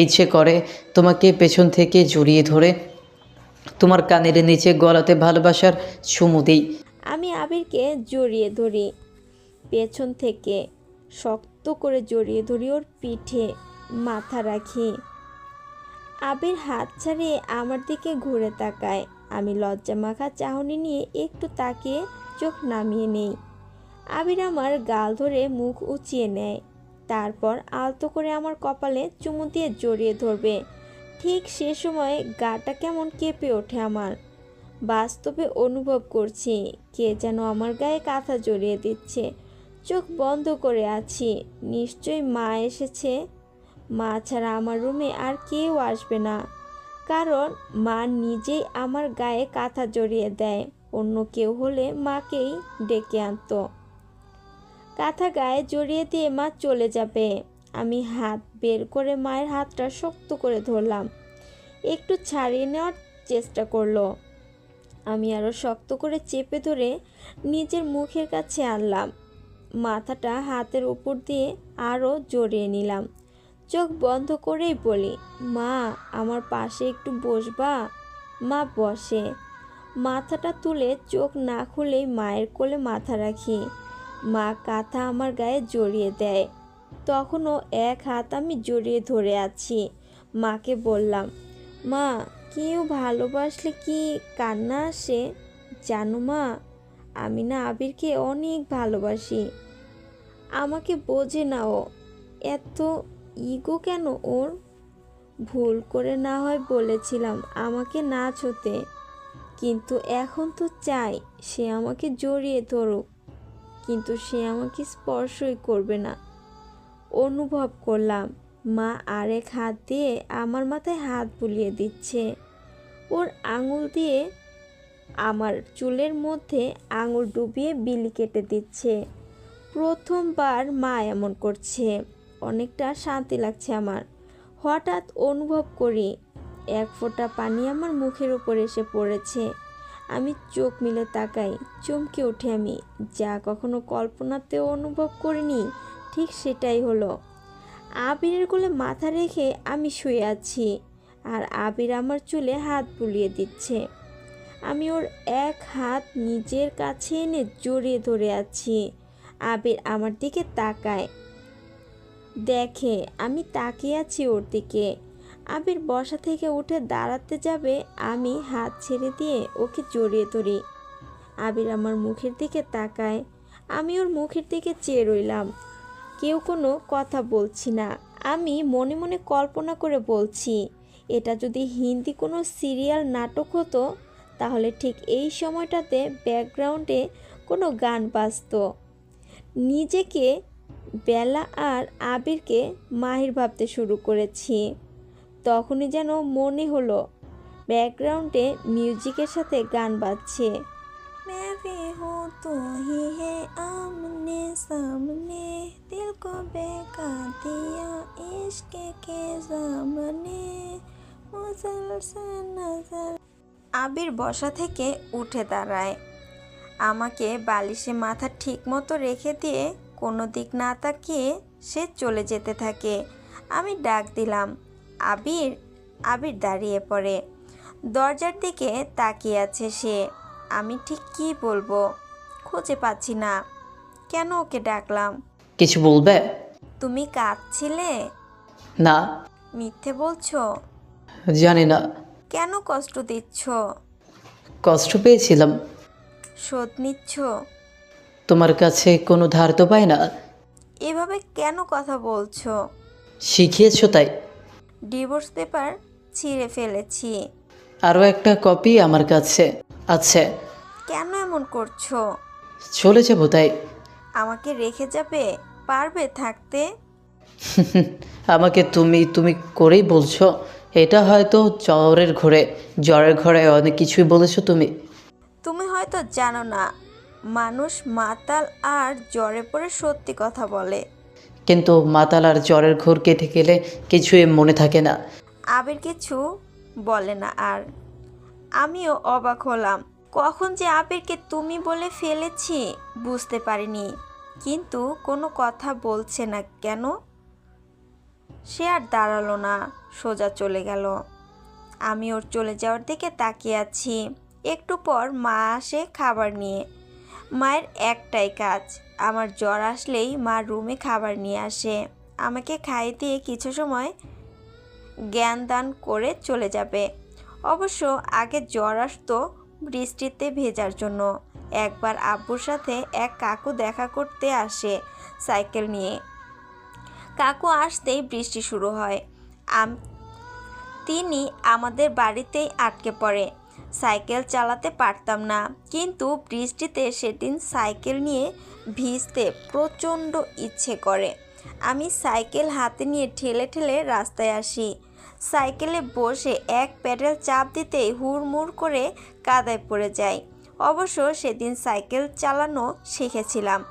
ইচ্ছে করে তোমাকে পেছন থেকে জড়িয়ে ধরে তোমার কানের নিচে গলাতে ভালোবাসার চুমু দিই। আমি আবিরকে জড়িয়ে ধরি, পেছন থেকে শক্ত করে জড়িয়ে ধরি, ওর পিঠে মাথা রাখি। আবির হাত ছাড়িয়ে আমার দিকে ঘুরে তাকায়। আমি লজ্জা মাখা চাহনি নিয়ে একটু তাকিয়ে চোখ নামিয়ে নেই। আবির আমার গাল ধরে মুখ উঁচিয়ে নেয়, তারপর আলতো করে আমার কপালে চুমু দিয়ে জড়িয়ে ধরবে। ঠিক সে সময় গাটা কেমন কেঁপে ওঠে আমার। বাস্তবে অনুভব করছি কে যেন আমার গায়ে কাঁথা জড়িয়ে দিচ্ছে। চোখ বন্ধ করে আছি, নিশ্চয়ই মা এসেছে। মা ছাড়া আমার রুমে আর কেউ আসবে না, কারণ মা নিজেই আমার গায়ে কাঁথা জড়িয়ে দেয়। অন্য কেউ হলে মাকেই ডেকে আনতো। কাঁথা গায়ে জড়িয়ে দিয়ে মা চলে যাবে। আমি হাত বের করে মায়ের হাতটা শক্ত করে ধরলাম, একটু ছাড়িয়ে নেওয়ার চেষ্টা করলো। আমি আরও শক্ত করে চেপে ধরে নিজের মুখের কাছে আনলাম, মাথাটা হাতের উপর দিয়ে আরও জড়িয়ে নিলাম। চোখ বন্ধ করেই বলি, মা আমার পাশে একটু বসবা? মা বসে। মাথাটা তুলে চোখ না খুলেই মায়ের কোলে মাথা রাখি। মা কাঁথা আমার গায়ে জড়িয়ে দেয়, তখনও এক হাত আমি জড়িয়ে ধরে আছি। মাকে বললাম, মা কেউ ভালোবাসলে কি কান্না আসে? জানো মা, আমি না আবিরকে অনেক ভালোবাসি। আমাকে বোঝে না ও, এত ইগো কেন ওর? ভুল করে না হয় বলেছিলাম আমাকে না ছুতে, কিন্তু এখন তো চাই সে আমাকে জড়িয়ে ধরুক, কিন্তু সে আমাকে স্পর্শই করবে না। অনুভব করলাম মা আরেক হাত দিয়ে আমার মাথায় হাত বুলিয়ে দিচ্ছে, ওর আঙুল দিয়ে আমার চুলের মধ্যে আঙুল ডুবিয়ে বিলি কেটে দিচ্ছে। প্রথমবার মা এমন করছে। অনেকটা শান্তি লাগছে আমার। হঠাৎ অনুভব করি এক ফোঁটা পানি আমার মুখের উপর এসে পড়েছে। আমি চোখ মিলে তাকাই, চমকে উঠি আমি। যা কখনো কল্পনাতেও অনুভব করিনি ঠিক সেটাই হলো। আবিরের কোলে মাথা রেখে আমি শুয়ে আছি, আর আবির আমার চুলে হাত বুলিয়ে দিচ্ছে। আমি ওর এক হাত নিজের কাছে এনে জড়িয়ে ধরে আছি। আবির আমার দিকে তাকায়, দেখে আমি তাকিয়ে আছি ওর দিকে। আবির বসা থেকে উঠে দাঁড়াতে যাবে, আমি হাত ছেড়ে দিয়ে ওকে জড়িয়ে ধরি। আবির আমার মুখের দিকে তাকায়, আমি ওর মুখের দিকে চেয়ে রইলাম। কেউ কোনো কথা বলছি না। আমি মনে মনে কল্পনা করে বলছি, এটা যদি হিন্দি কোনো সিরিয়াল নাটক হতো তাহলে ঠিক এই সময়টাতে ব্যাকগ্রাউন্ডে কোনো গান বাজতো। নিজেকে, বেলা আর আবিরকে মাহির ভাবতে শুরু করেছি। তখনই যেন মনে হলো ব্যাকগ্রাউন্ডে মিউজিকের সাথে গান বাজছে। मैं भी हूँ तू ही है आमने सामने दिल को बहका दिया इश्क के सामने मुसलसल नजर। আবির বসা থেকে উঠে দাঁড়ায়, আমাকে বালিশে মাথা ঠিক মতো রেখে দিয়ে কোনো দিক না তাকিয়ে সে চলে যেতে থাকে। আমি ডাক দিলাম, আবির। আবির দাঁড়িয়ে পড়ে, দরজার দিকে তাকিয়ে আছে সে। আমি ঠিক কী বলবো, খুঁজে পাচ্ছি না। কেন ওকে ডাকলাম? কিছু বলবে? তুমি কাঁদছিলে? না। মিথ্যে বলছো? জানি না। কেন কষ্ট দিচ্ছ? কষ্ট পেয়েছিলাম। শোধ নিচ্ছ? তোমার কাছে কোনো ধার তো পাই না। এভাবে কেন কথা বলছো? শিখিয়েছো তাই। ডিভোর্স পেপার ছিঁড়ে ফেলেছি। আরও একটা কপি আমার কাছে আছে। কেন এমন করছো? চলে যাবো তাই। আমাকে রেখে যাবে? পারবে থাকতে? আমাকে তুমি তুমি করেই বলছো। এটা হয়তো জ্বরের ঘরে অনেক কিছুই বলেছো তুমি। তুমি হয়তো জানো না, মানুষ মাতাল আর জ্বরে পড়ে সত্যি কথা বলে। কিন্তু মাতাল আর জ্বরের ঘোর কেটে গেলে কিছুই মনে থাকে না। আবির কিছু বলে না আর। আমিও অবাক হলাম, কখন যে আবিরকে তুমি বলে ফেলেছি বুঝতে পারিনি। কিন্তু কোনো কথা বলছে না কেন? সে আর দাঁড়ালো না, সোজা চলে গেল। আমি ওর চলে যাওয়ার দিকে তাকিয়ে আছি। একটু পর মা আসে খাবার নিয়ে। মায়ের একটাই কাজ, আমার জ্বর আসলেই মা রুমে খাবার নিয়ে আসে। আমাকে খাইয়ে দিয়ে কিছু সময় জ্ঞান দান করে চলে যাবে। অবশ্য আগে জ্বর আসতো বৃষ্টিতে ভেজার জন্য। একবার আব্বুর সাথে এক কাকু দেখা করতে আসে সাইকেল নিয়ে। কাকু আসতেই বৃষ্টি শুরু হয়। তিনি আমাদের বাড়িতেই আটকে পড়ে। সাইকেল চালাতে পারতাম না, কিন্তু বৃষ্টিতে সেদিন সাইকেল নিয়ে ভিজতে প্রচণ্ড ইচ্ছে করে। আমি সাইকেল হাতে নিয়ে ঠেলে ঠেলে রাস্তায় আসি। সাইকেলে বসে এক প্যাডেল চাপ দিতেই হুড়মুড় করে কাদায় পড়ে যাই। অবশ্য সেদিন সাইকেল চালানো শিখেছিলাম,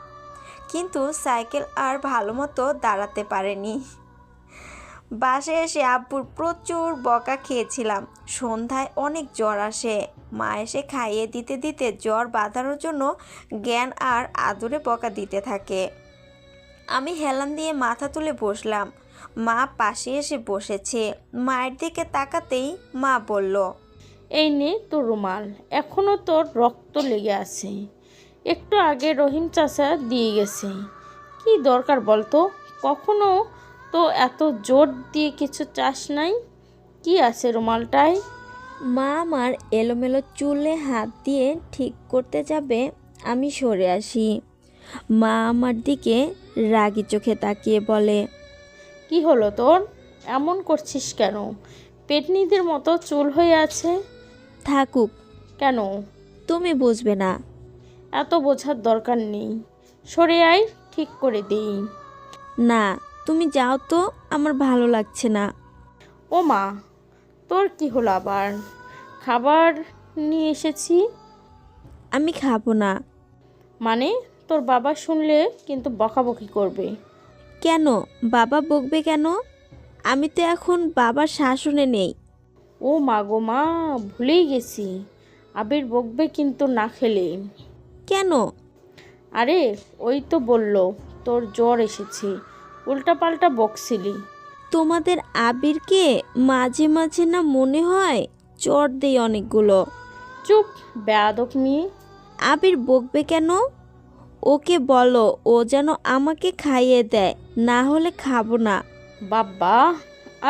কিন্তু সাইকেল আর ভালো মতো দাঁড়াতে পারেনি। বাসায় এসে আব্বুর প্রচুর বকা খেয়েছিলাম। সন্ধ্যায় অনেক জ্বর আসে। মা এসে খাইয়ে দিতে দিতে জ্বর বাঁধানোর জন্য জ্ঞান আর আদরে বকা দিতে থাকে। আমি হেলান দিয়ে মাথা তুলে বসলাম। মা পাশে এসে বসেছে। মায়ের দিকে তাকাতেই মা বলল, এই নে তোর রুমাল, এখনও তোর রক্ত লেগে আছে। একটু আগে রহিম চাচা দিয়ে গেছে। কি দরকার বলতো? কখনো তো এত জোর দিয়ে কিছু চাস নাই। কি আছে রুমালটায়? মা আমার এলোমেলো চুলে হাত দিয়ে ঠিক করতে যাবে, আমি সরে আসি। মা আমার দিকে রাগী চোখে তাকিয়ে বলে, কি হলো তোর? এমন করছিস কেন? পেটনিদের মতো চুল হয়ে আছে। থাকুক, কেন? তুমি বুঝবে না। এত বোঝার দরকার নেই, সরে আয়, ঠিক করে দিই। না, তুমি যাও তো, আমার ভালো লাগছে না। ও মা, তোর কি হলো আবার? খাবার নিয়ে এসেছি। আমি খাবো না। মানে তোর বাবা শুনলে কিন্তু বকাবকি করবে। কেন? বাবা বকবে কেন? আমি তো এখন বাবার শাসনে নেই। ও মা গো মা, ভুলেই গেছি। আবির বকবে কিন্তু না খেলে। কেন? আরে ওই তো বললো তোর জ্বর এসেছে, উল্টাপাল্টা বকছিলি। তোমাদের আবিরকে মাঝে মাঝে না মনে হয় চট দেই অনেকগুলো। চুপ বেয়াদব মেয়ে। আবির বকবে কেন? ওকে বলো ও যেন আমাকে খাইয়ে দেয়, না হলে খাবো না। বাবা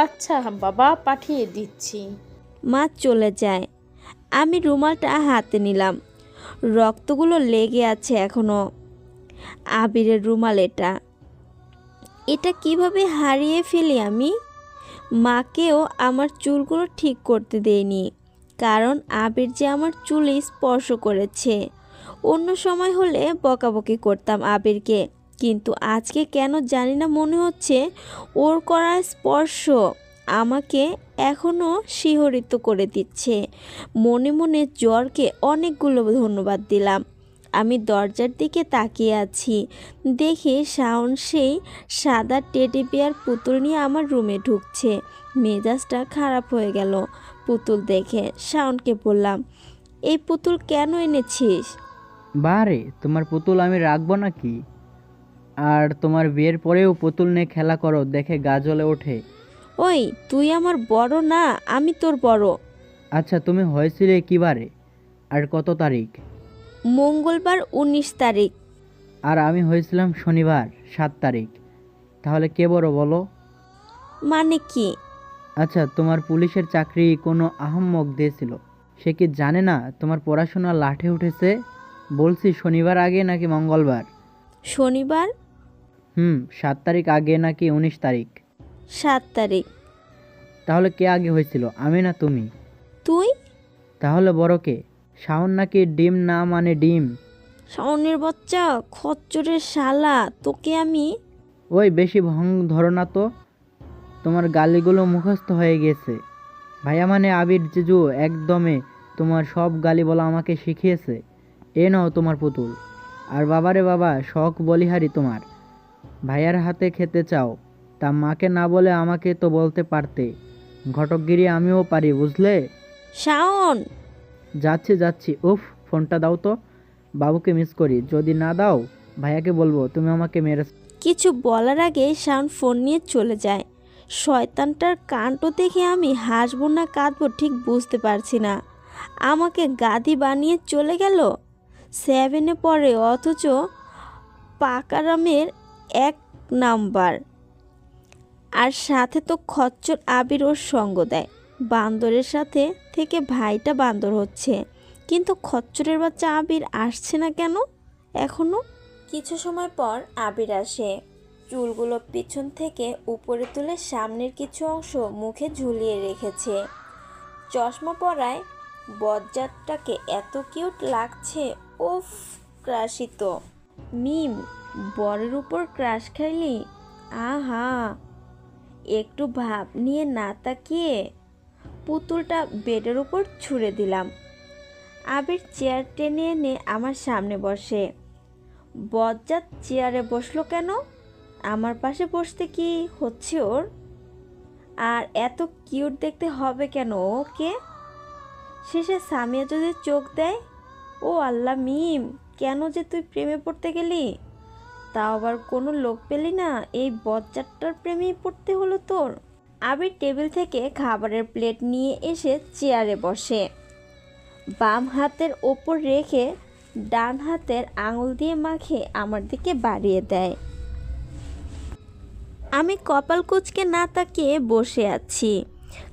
আচ্ছা বাবা, পাঠিয়ে দিচ্ছি। মা চলে যায়। আমি রুমালটা হাতে নিলাম। রক্তগুলো লেগে আছে এখনো। আবিরের রুমাল এটা। এটা কিভাবে হারিয়ে ফেলি আমি? মাকেও আমার চুলগুলো ঠিক করতে দেয়নি, কারণ আবির যে আমার চুলে স্পর্শ করেছে। অন্য সময় হলে বকাবকি করতাম আবিরকে, কিন্তু আজকে কেন জানি না মনে হচ্ছে ওর করা স্পর্শ আমাকে এখনও শিহরিত করে দিচ্ছে। মনে মনে জ্বরকে অনেকগুলো ধন্যবাদ দিলাম। আমি দরজার দিকে তাকিয়ে আছি, দেখি শাওন সেই সাদা টেডি বিয়ার পুতুল নিয়ে আমার রুমে ঢুকছে। মেজাজটা খারাপ হয়ে গেল পুতুল দেখে। শাওনকে বললাম, এই পুতুল কেন এনেছিস? বারে তোমার পুতুল আমি রাখবো নাকি? আর তোমার বিয়ের পরেও পুতুল নিয়ে খেলা করো, দেখে গা জ্বলে ওঠে। ওই তুই আমার বড় না, আমি তোর বড়। আচ্ছা তুমি হয়েছিলে কি বারে আর কত তারিখ? মঙ্গলবার 19 তারিখ। আর আমি হয়েছিলাম শনিবার 7 তারিখ। তাহলে কে বড় বলো? মানে কি? আচ্ছা তোমার পুলিশের চাকরি কোনো আহম্মক দিয়েছিল, সে কি জানে না তোমার পড়াশোনা লাঠে উঠেছে? বলছি শনিবার আগে নাকি মঙ্গলবার? শনিবার। 7 তারিখ আগে নাকি 19 তারিখ? 7 তারিখ। তাহলে কে আগে হয়েছিল, আমি না তুমি? তুই? তাহলে বড় কে? শাওন নাকি ডিম না মানে ডিম? শাওনের বাচ্চা, খচ্চরের শালা, তোকে আমি। ওই বেশি ভং ধরো না তো, তোমার গালিগুলো মুখস্থ হয়ে গেছে। ভাইয়া মানে আবির জিজু একদমে তোমার সব গালি বলা আমাকে শিখিয়েছে। এ নাও তোমার পুতুল। আর বাবারে বাবা, শখ বলিহারি তোমার। ভাইয়ার হাতে খেতে চাও, তা মাকে না বলে আমাকে তো বলতে পারতে। ঘটকগিরি আমিও পারি, বুঝলে? শাওন। যাচ্ছি। উফ, ফোনটা দাও তো, বাবুকে মিস করি। যদি না দাও ভাইয়াকে বলবো তুমি আমাকে মেরে। কিছু বলার আগে শাওন ফোন নিয়ে চলে যায়। শয়তানটার কাণ্ড দেখে আমি হাসবো না কাঁদবো ঠিক বুঝতে পারছি না। আমাকে গাদি বানিয়ে চলে গেল 7-এ পড়ে, অথচ পাকারামের 1 নাম্বার। আর সাথে তো খচ্চর আবির ওর সঙ্গ দেয়। বান্দরের সাথে থেকে ভাইটা বান্দর হচ্ছে, কিন্তু খচ্চরের বাচ্চা আবির আসছে না কেন এখনো? কিছু সময় পর আবির আসে। চুলগুলো পিছন থেকে উপরে তুলে সামনের কিছু অংশ মুখে ঝুলিয়ে রেখেছে। চশমা পরায় বজ্জাতটাকে এত কিউট লাগছে। উফ, ক্রাশিত। মিম, বরের উপর ক্রাশ খাইলি? আহা, একটু ভাব নিয়ে না তাকিয়ে পুতুলটা বেডের উপর ছুঁড়ে দিলাম। আবির চেয়ার টেনে এনে আমার সামনে বসে। বজ্জাত চেয়ারে বসলো কেন? আমার পাশে বসতে কি হচ্ছে ওর? আর এত কিউট দেখতে হবে কেন ওকে? শেষে সামিয়া যদি চোখ দেয়, ও আল্লাহ মিম, কেন যে তুই প্রেমে পড়তে গেলি? তাও আবার কোনো লোক পেলি না, এই বজ্জাতটার প্রেমেই পড়তে হলো তোর। আবির টেবিল থেকে খাবারের প্লেট নিয়ে এসে চেয়ারে বসে। বাম হাতের ওপর রেখে ডান হাতের আঙুল দিয়ে মাখে আমার দিকে বাড়িয়ে দেয়। আমি কপাল কুঁচকে না তাকিয়ে বসে আছি।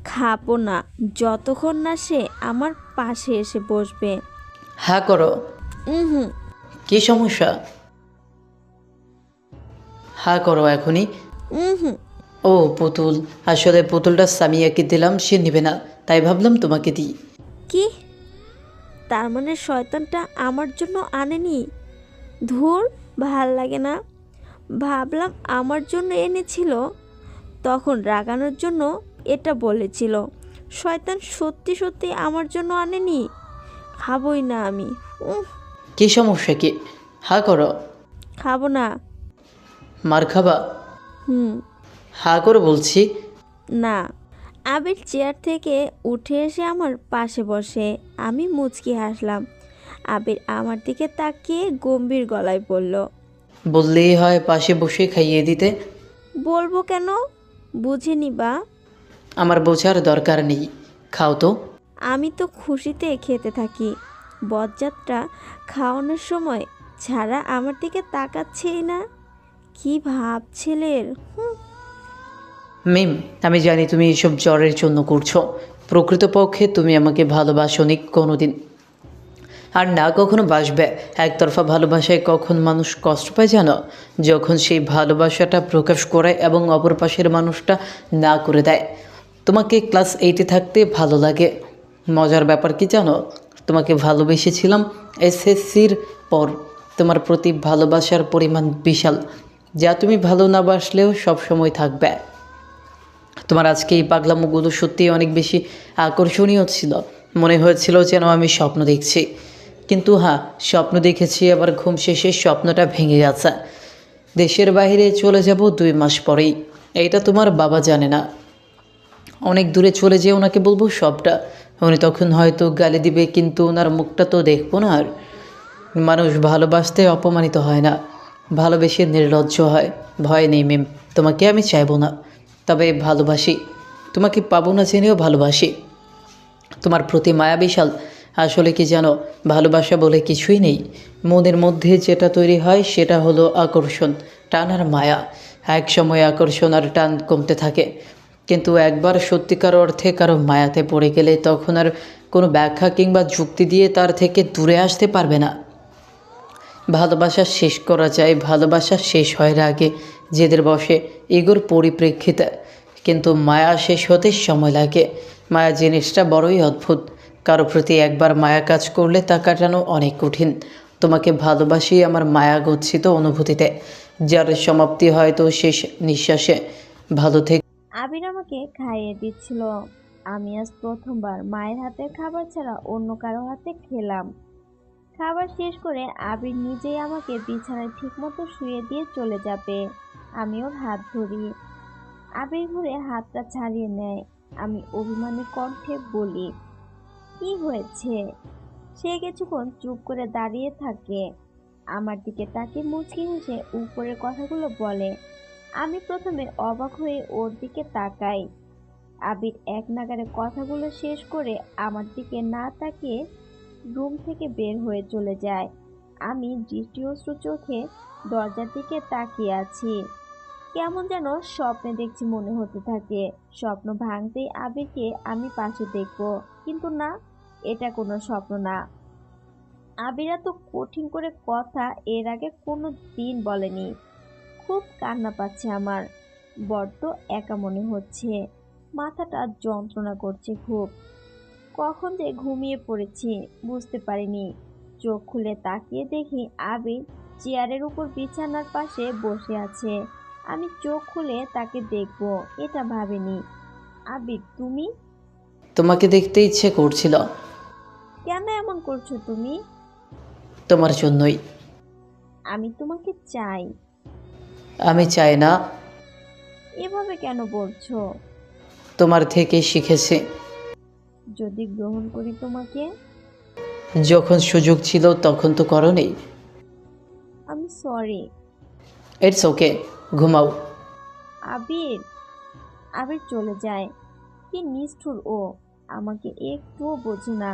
খাবো না যতক্ষণ না সে আমার পাশে এসে বসবে। হ্যাঁ করো। হুম। কি সমস্যা? হ্যাঁ করো এখনই। হুম। ও পুতুল, আসলে পুতুলটা সামিয়াকে দিলাম, সে নেবে না, তাই ভাবলাম তোমাকে দিই। কি? তার মানে শয়তানটা আমার জন্য আনেনি? ধুর, ভাল লাগে না। ভাবলাম আমার জন্য এনেছিল, তখন রাগানোর জন্য এটা বলেছিল। শয়তান সত্যি সত্যি আমার জন্য আনেনি। খাবই না আমি। কি সমস্যা কি? হ্যাঁ করো। খাবো না। মার খাবা? হুম। হা করে বলছি। না। আবির চেয়ার থেকে উঠে এসে আমার পাশে বসে। আমি মুচকি হাসলাম। আবির আমার দিকে তাকিয়ে গম্ভীর গলায় বলল, বললেই হয় পাশে বসে খাইয়ে দিতে। বলবো কেন? বুঝে নিবা। আমার বোঝার দরকার নেই, খাও তো। আমি তো খুশিতে খেতে থাকি। বজ্জাতটা খাওয়ানোর সময় ছাড়া আমার দিকে তাকাচ্ছেই না। কি ভাব ছেলের! হুম। মিম, আমি জানি তুমি এসব জ্বরের জন্য করছো। প্রকৃতপক্ষে তুমি আমাকে ভালোবাসোনি কোনোদিন, আর না কখনো বাসবে। একতরফা ভালোবাসায় কখন মানুষ কষ্ট পায় জানো? যখন সেই ভালোবাসাটা প্রকাশ করে এবং অপর পাশের মানুষটা না করে দেয়। তোমাকে ক্লাস 8-এ থাকতে ভালো লাগে। মজার ব্যাপার কি জানো? তোমাকে ভালোবেসেছিলাম এসএসসির পর। তোমার প্রতি ভালোবাসার পরিমাণ বিশাল, যা তুমি ভালো না বাসলেও সবসময় থাকবে। তোমার আজকে এই পাগলামোগুলো সত্যিই অনেক বেশি আকর্ষণীয় ছিল। মনে হয়েছিল যেন আমি স্বপ্ন দেখছি। কিন্তু হ্যাঁ, স্বপ্ন দেখেছি, আবার ঘুম শেষে স্বপ্নটা ভেঙে গেছে। দেশের বাইরে চলে যাব 2 মাস পরেই। এইটা তোমার বাবা জানে না। অনেক দূরে চলে যেয়ে ওনাকে বলবো সবটা। উনি তখন হয়তো গালি দিবে, কিন্তু ওনার মুখটা তো দেখবো না আর। মানুষ ভালোবাসতে অপমানিত হয় না, ভালোবেসে নির্লজ্জ হয়। ভয় নেই মিম, তোমাকে আমি চাইবো না, তবে ভালোবাসি। তোমাকে পাবো না জেনেও ভালোবাসি। তোমার প্রতি মায়া বিশাল। আসলে কি জানো, ভালোবাসা বলে কিছুই নেই। মনের মধ্যে যেটা তৈরি হয় সেটা হলো আকর্ষণ, টান আর মায়া। এক সময় আকর্ষণ আর টান কমতে থাকে, কিন্তু একবার সত্যিকার অর্থে কারো মায়াতে পড়ে গেলে তখন আর কোনো ব্যাখ্যা কিংবা যুক্তি দিয়ে তার থেকে দূরে আসতে পারবে না। ভালোবাসা শেষ করা যায়, ভালোবাসা শেষ হয় আগে জেদের বসে, ইগোর পরিপ্রেক্ষিতে। কিন্তু মায়া শেষ হতে সময় লাগে। মায়া জিনিসটা বড়ই অদ্ভুত। কারো প্রতি একবার মায়া কাজ করলে তা কাটানো অনেক কঠিন। তোমাকে ভালোবাসি আমার মায়া গচ্ছিত অনুভূতিতে, যার সমাপ্তি হয়তো শেষ নিঃশ্বাসে। ভালো থেকে। আবির আমাকে খাইয়ে দিচ্ছিল। আমি আজ প্রথমবার মায়ের হাতের খাবার ছাড়া অন্য কারো হাতে খেলাম। খাবার শেষ করে আবির নিজেই আমাকে বিছানায় ঠিকমতো শুয়ে দিয়ে চলে যাবে। আমি ওর হাত ধরি। আবির ঘুরে হাতটা ছাড়িয়ে নেয়। আমি অভিমানী কণ্ঠে বলি, কি হয়েছে? সে কিছুক্ষণ চুপ করে দাঁড়িয়ে থাকে। আমার দিকে তাকিয়ে মুচকি হেসে উপরের কথাগুলো বলে। আমি প্রথমে অবাক হয়ে ওর দিকে তাকাই। আবির এক নাগাড়ে কথাগুলো শেষ করে আমার দিকে না তাকিয়ে রুম থেকে বের হয়ে চলে যায়। আমি দৃষ্টিঅশ্রু চোখে দরজার দিকে তাকিয়ে আছি। কেমন যেন স্বপ্নে দেখছি মনে হতে থাকে। স্বপ্ন ভাঙতেই আবিরকে আমি পাশে দেখব, কিন্তু না, এটা কোনো স্বপ্ন না। আবির এত কঠিন করে কথা এর আগে কোনো দিন বলেনি। খুব কান্না পাচ্ছে আমার। বড্ড একা মনে হচ্ছে। মাথাটা যন্ত্রণা করছে খুব। কখন যে ঘুমিয়ে পড়েছি বুঝতে পারিনি। চোখ খুলে তাকিয়ে দেখি আবির চেয়ারের উপর বিছানার পাশে বসে আছে। আমি চোখ খুলে তাকে দেখব এটা ভাবিনি। আবির, তুমি তোমাকে দেখতে ইচ্ছে করছিল। কেন এমন করছো তুমি? তোমার জন্যই। আমি তোমাকে চাই। আমি চাই না। এভাবে কেন বলছো? তোমার থেকে শিখেছি। যদি গ্রহণ করি তোমাকে? যখন সুযোগ ছিল তখন তো করোনি। আমি সরি। ইটস ওকে, ঘুমাও। আবির। আবির চলে যায়। কি নিষ্ঠুর ও! আমাকে একটুও বোঝে না।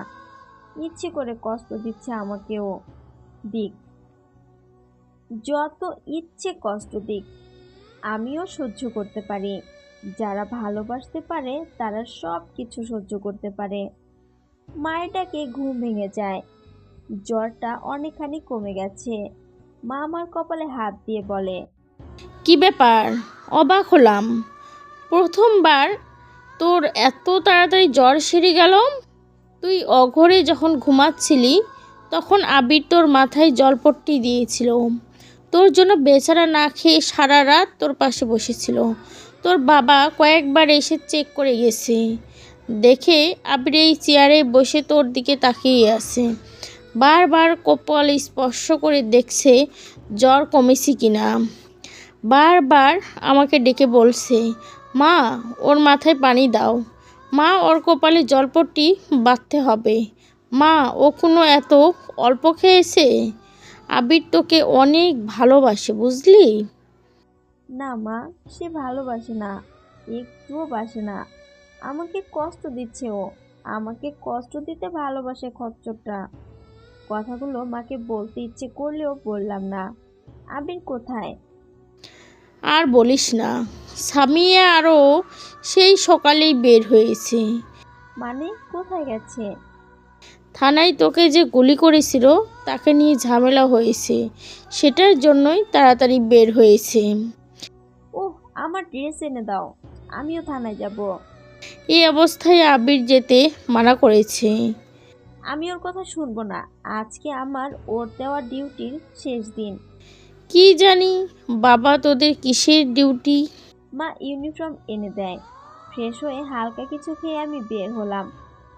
ইচ্ছে করে কষ্ট দিচ্ছে আমাকেও। দিক, যত ইচ্ছে কষ্ট দিক, আমিও সহ্য করতে পারি। যারা ভালোবাসতে পারে তারা সব কিছু সহ্য করতে পারে। মায়ের ডাকে ঘুম ভেঙে যায়। জ্বরটা অনেকখানি কমে গেছে। মা আমার কপালে হাত দিয়ে বলে, কি ব্যাপার? অবাক হলাম। প্রথমবার তোর এত তাড়াতাড়ি জ্বর সেরে গেল। তুই অঘরে যখন ঘুমাচ্ছিলি তখন আবির তোর মাথায় জলপট্টি দিয়েছিল। তোর জন্য বেচারা না খেয়ে সারা রাত তোর পাশে বসেছিল। তোর বাবা কয়েকবার এসে চেক করে গেছে, দেখে আবির এই চেয়ারে বসে তোর দিকে তাকিয়ে আছে। বারবার কপাল স্পর্শ করে দেখছে জ্বর কমেছে কিনা। বারবার আমাকে ডেকে বলছে, মা ওর মাথায় পানি দাও, মা ওর কপালে জলপট্টি বাঁধতে হবে, মা ও কোনো এত অল্প খেয়েছে। আবির তোকে অনেক ভালোবাসে বুঝলি। না মা, সে ভালোবাসে না, একটুও বাসে না। আমাকে কষ্ট দিচ্ছে ও, আমাকে কষ্ট দিতে ভালোবাসে খচ্চরটা। কথাগুলো মাকে বলতে ইচ্ছে করলেও বললাম না। আবির কোথায়? আর বলিস না, সামিয়া আরও সেই সকালেই বের হয়েছে। মানে কোথায় গেছে? থানায় তোকে যে গুলি করেছিল তাকে নিয়ে ঝামেলা হয়েছে, সেটার জন্যই তাড়াতাড়ি বের হয়েছে। ওহ, আমার ড্রেস এনে দাও, আমিও থানায় যাব। এই অবস্থায় আবির যেতে মানা করেছে। আমি ওর কথা শুনবো না, আজকে আমার ওর দেওয়া ডিউটির শেষ দিন। কি জানি বাবা তোদের কিসের ডিউটি। মা ইউনিফর্ম এনে দেয়। ফ্রেশ হয়ে হালকা কিছু খেয়ে আমি বের হলাম।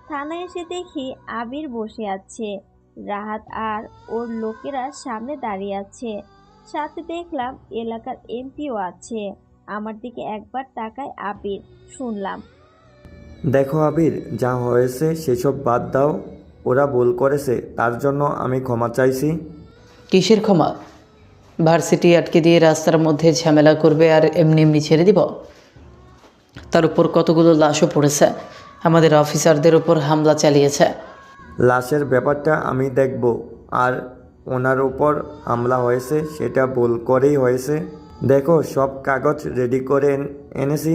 থানায় এসে দেখি আবির বসে আছে, রাহাত আর ওর লোকেরা সামনে দাঁড়িয়ে আছে। সাথে দেখলাম এলাকার এমপিও আছে। আমার দিকে একবার তাকায় আবির, শুনলাম, দেখো আবির, যা হয়েছে সেসব বাদ দাও। ওরা ভুল করেছে, তার জন্য আমি ক্ষমা চাইছি। কিসের ক্ষমা? ভার্সিটি আটকে দিয়ে রাস্তার মধ্যে ঝামেলা করবে আর এমনি এমনি ছেড়ে দিব? তার উপর কতগুলো লাশও পড়েছে, আমাদের অফিসারদের উপর হামলা চালিয়েছে। লাশের ব্যাপারটা আমি দেখব। আর ওনার উপর হামলা হয়েছে সেটা ভুল করেই হয়েছে। দেখো, সব কাগজ রেডি করে এনেছি,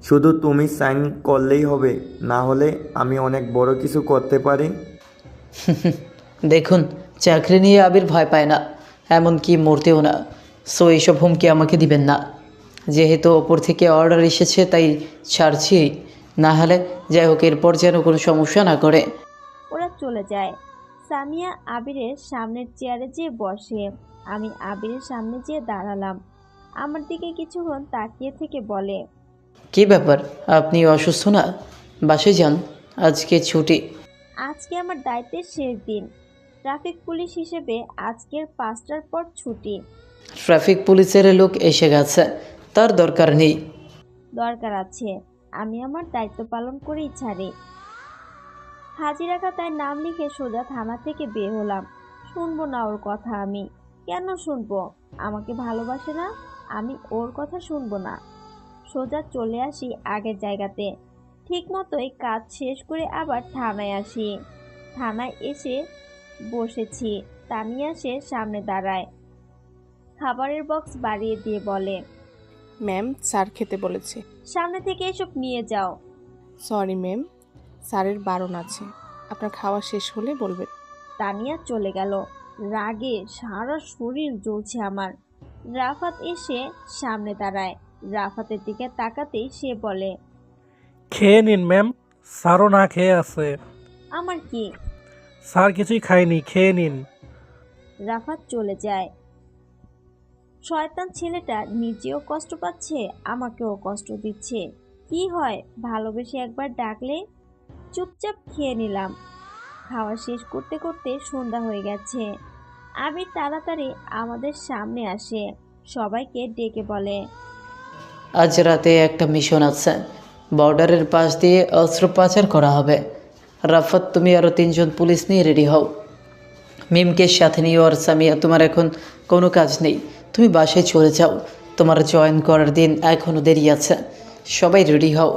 শুধু তুমি সাইন করলেই হবে, না হলে আমি অনেক বড় কিছু করতে পারি। দেখুন, চাকরি নিয়ে আবির ভয় পায় না, এমনকি মরতেও না। সো এইসব হুমকি আমাকে দিবেন না। যেহেতু ওপর থেকে অর্ডার এসেছে তাই ছাড়ছি, না হলে যাই হোক এরপর যেন কোনো সমস্যা না করে। ওরা চলে যায়। সামিয়া আবিরের সামনের চেয়ারে যেয়ে বসে। আমি আবিরের সামনে যেয়ে দাঁড়ালাম। আমার দিকে কিছুক্ষণ তাকিয়ে থেকে বলে, কী ব্যাপার, আপনি অসুস্থ না? বাসে যান, আজকে ছুটি। আজকে আমার দায়িত্বের শেষ দিন। ট্রাফিক পুলিশ হিসেবে আজকের 5টার পর ছুটি। ট্রাফিক পুলিশের লোক এসে গেছে, তার দরকার নেই। দরকার আছে, আমি আমার দায়িত্ব পালন করেই ছাড়ি। হাজিরা খাতায় নাম লিখে সোজা থানা থেকে বের হলাম। শুনবো না ওর কথা আমি। কেন শুনবো? আমাকে ভালোবাসে না, আমি ওর কথা শুনবো না। সোজা চলে আসি আগের জায়গাতে। ঠিক মতোই কাজ শেষ করে আবার থানায় আসি। থানায় এসে বসেছি। তানিয়া সে সামনে দাঁড়ায়, খাবারের বক্স বাড়িয়ে দিয়ে বলে, ম্যাম, স্যার খেতে বলেছে। সামনে থেকে এসব নিয়ে যাও। সরি ম্যাম, স্যারের বারণ আছে, আপনার খাওয়া শেষ হলে বলবেন। তানিয়া চলে গেল। রাগে সারা শরীর জ্বলছে আমার। রাফাত এসে সামনে দাঁড়ায়। রাফাতের দিকে তাকাতেই সে বলে, খেয়ে নিন ম্যাম, স্যারও না খেয়ে আছে। আমার কি? স্যার কিছুই খায়নি, খেয়ে নিন। রাফাত চলে যায়। শয়তান ছেলেটা নিজেও কষ্ট পাচ্ছে, আমাকেও কষ্ট দিচ্ছে। কি হয় ভালোবেসে একবার ডাকলে? চুপচাপ খেয়ে নিলাম। খাওয়া শেষ করতে করতে সন্ধ্যা হয়ে গেছে। আবির তাড়াতাড়ি আমাদের সামনে আসে, সবাইকে ডেকে বলে, আজ রাতে একটা মিশন আছে, বর্ডারের পাশ দিয়ে অস্ত্র পাচার করা হবে। রাফাত, তুমি আরও 3জন পুলিশ নিয়ে রেডি হও। মিমকে সাথে নিও। আর সামিয়া, তোমার এখন কোনো কাজ নেই, তুমি বাসায় চলে যাও। তোমার জয়েন করার দিন এখনও দেরি আছে, সবাই রেডি হও।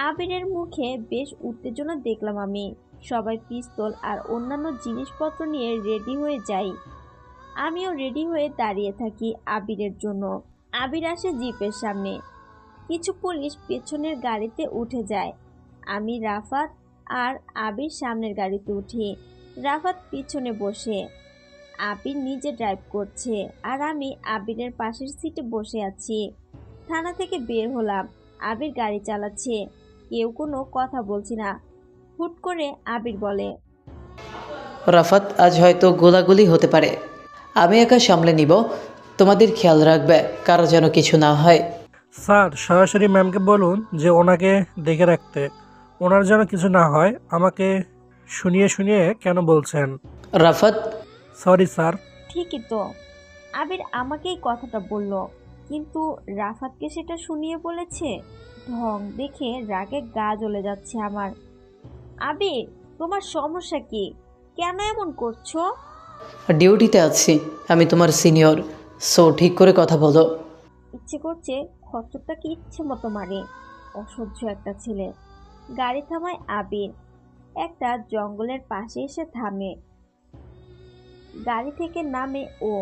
আবিরের মুখে বেশ উত্তেজনা দেখলাম আমি। সবাই পিস্তল আর অন্যান্য জিনিসপত্র নিয়ে রেডি হয়ে যাই। আমিও রেডি হয়ে দাঁড়িয়ে থাকি আবিরের জন্য। আবির আসে জিপের সামনে। কিছু পুলিশ পেছনের গাড়িতে উঠে যায়। আমি, রাফাত আর আবির সামনের গাড়িতে উঠি। রাফাত পিছনে বসে, আবির নিজে ড্রাইভ করছে আর আমি আবিরের পাশের সিটে বসে আছি। থানা থেকে বের হলাম, আবির গাড়ি চালাচ্ছে। কেউ কোনো কথা বলছি না। হুট করে আবির বলে, রাফাত, আজ হয়তো গোলাগুলি হতে পারে, আমি একা সামলে নিব। তোমাদের খেয়াল রাখবে কারো যেন কিছু না হয়। স্যার, সরাসরি ম্যামকে বলুন যে ওনাকে দেখে রাখতে, ওনার যেন কিছু না হয়। আমাকে শুনিয়ে শুনিয়ে কেন বলছেন? Rafat, sorry sir. ঠিকই তো। আবির আমাকেই কথাটা বলল, কিন্তু রাফাতকে সেটা শুনিয়ে বলেছে। ঢং দেখে রাগে গা জ্বলে যাচ্ছে আমার। আবির, তোমার সমস্যা কি? কেন এমন করছো? ডিউটিতে আছি, আমি তোমার সিনিয়র, সো ঠিক করে কথা বলো। ইচ্ছে করছে খচ্চরটাকে ইচ্ছে মতো মারে। অসহ্য একটা ছেলে। গাড়ি থামায় আবির। একটা জঙ্গলের পাশে এসে থামে। গাড়ি থেকে নামে ও।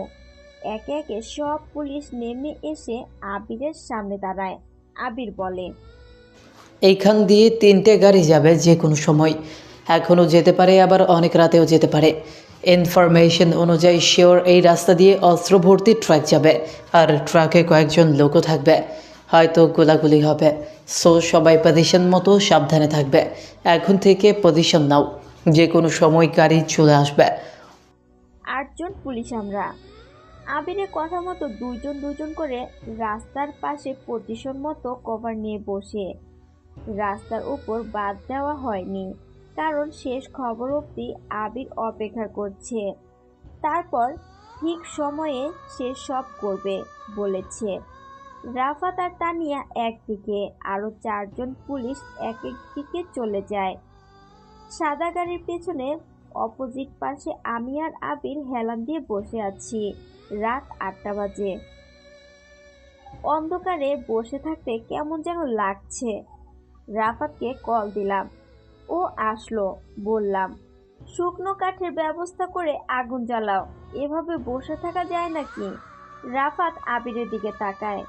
একে একে সব পুলিশ নেমে এসে আবিরের সামনে দাঁড়ায়। আবির বলে, এইখান দিয়ে 3টে গাড়ি যাবে যে কোনো সময়, এখনও যেতে পারে, আবার অনেক রাতেও যেতে পারে। ইনফরমেশন অনুযায়ী শিওর এই রাস্তা দিয়ে অস্ত্র ভর্তি ট্রাক যাবে, আর ট্রাকে কয়েকজন লোকও থাকবে, হয়তো গোলাগুলি হবে। সো সবাই পজিশন মতো সাবধানে থাকবে। এখন থেকে পজিশন নাও, যে কোনো সময় গাড়ি চলে আসবে। 8 জন পুলিশ আমরা। আবিরের কথা মতো দুইজন দুইজন করে রাস্তার পাশে পজিশন মতো কভার নিয়ে বসে। রাস্তার উপর বাদ দেওয়া হয়নি, কারণ শেষ খবর অবধি আবির অপেক্ষা করছে। তারপর ঠিক সময়ে সে সব করবে বলেছে। রাফাত আর তানিয়া একদিকে, আরো 4 জন পুলিশ এক এক দিকে চলে যায়। সাদা গাড়ির পেছনে অপোজিট পাশে আমি আর আবির হেলান দিয়ে বসে আছি। রাত 8টা বাজে। অন্ধকারে বসে থাকতে কেমন যেন লাগছে। রাফাতকে কল দিলাম, ও আসলো। বললাম, শুকনো কাঠের ব্যবস্থা করে আগুন জ্বালাও, এভাবে বসে থাকা যায় নাকি? রাফাত আবিরের দিকে তাকায়।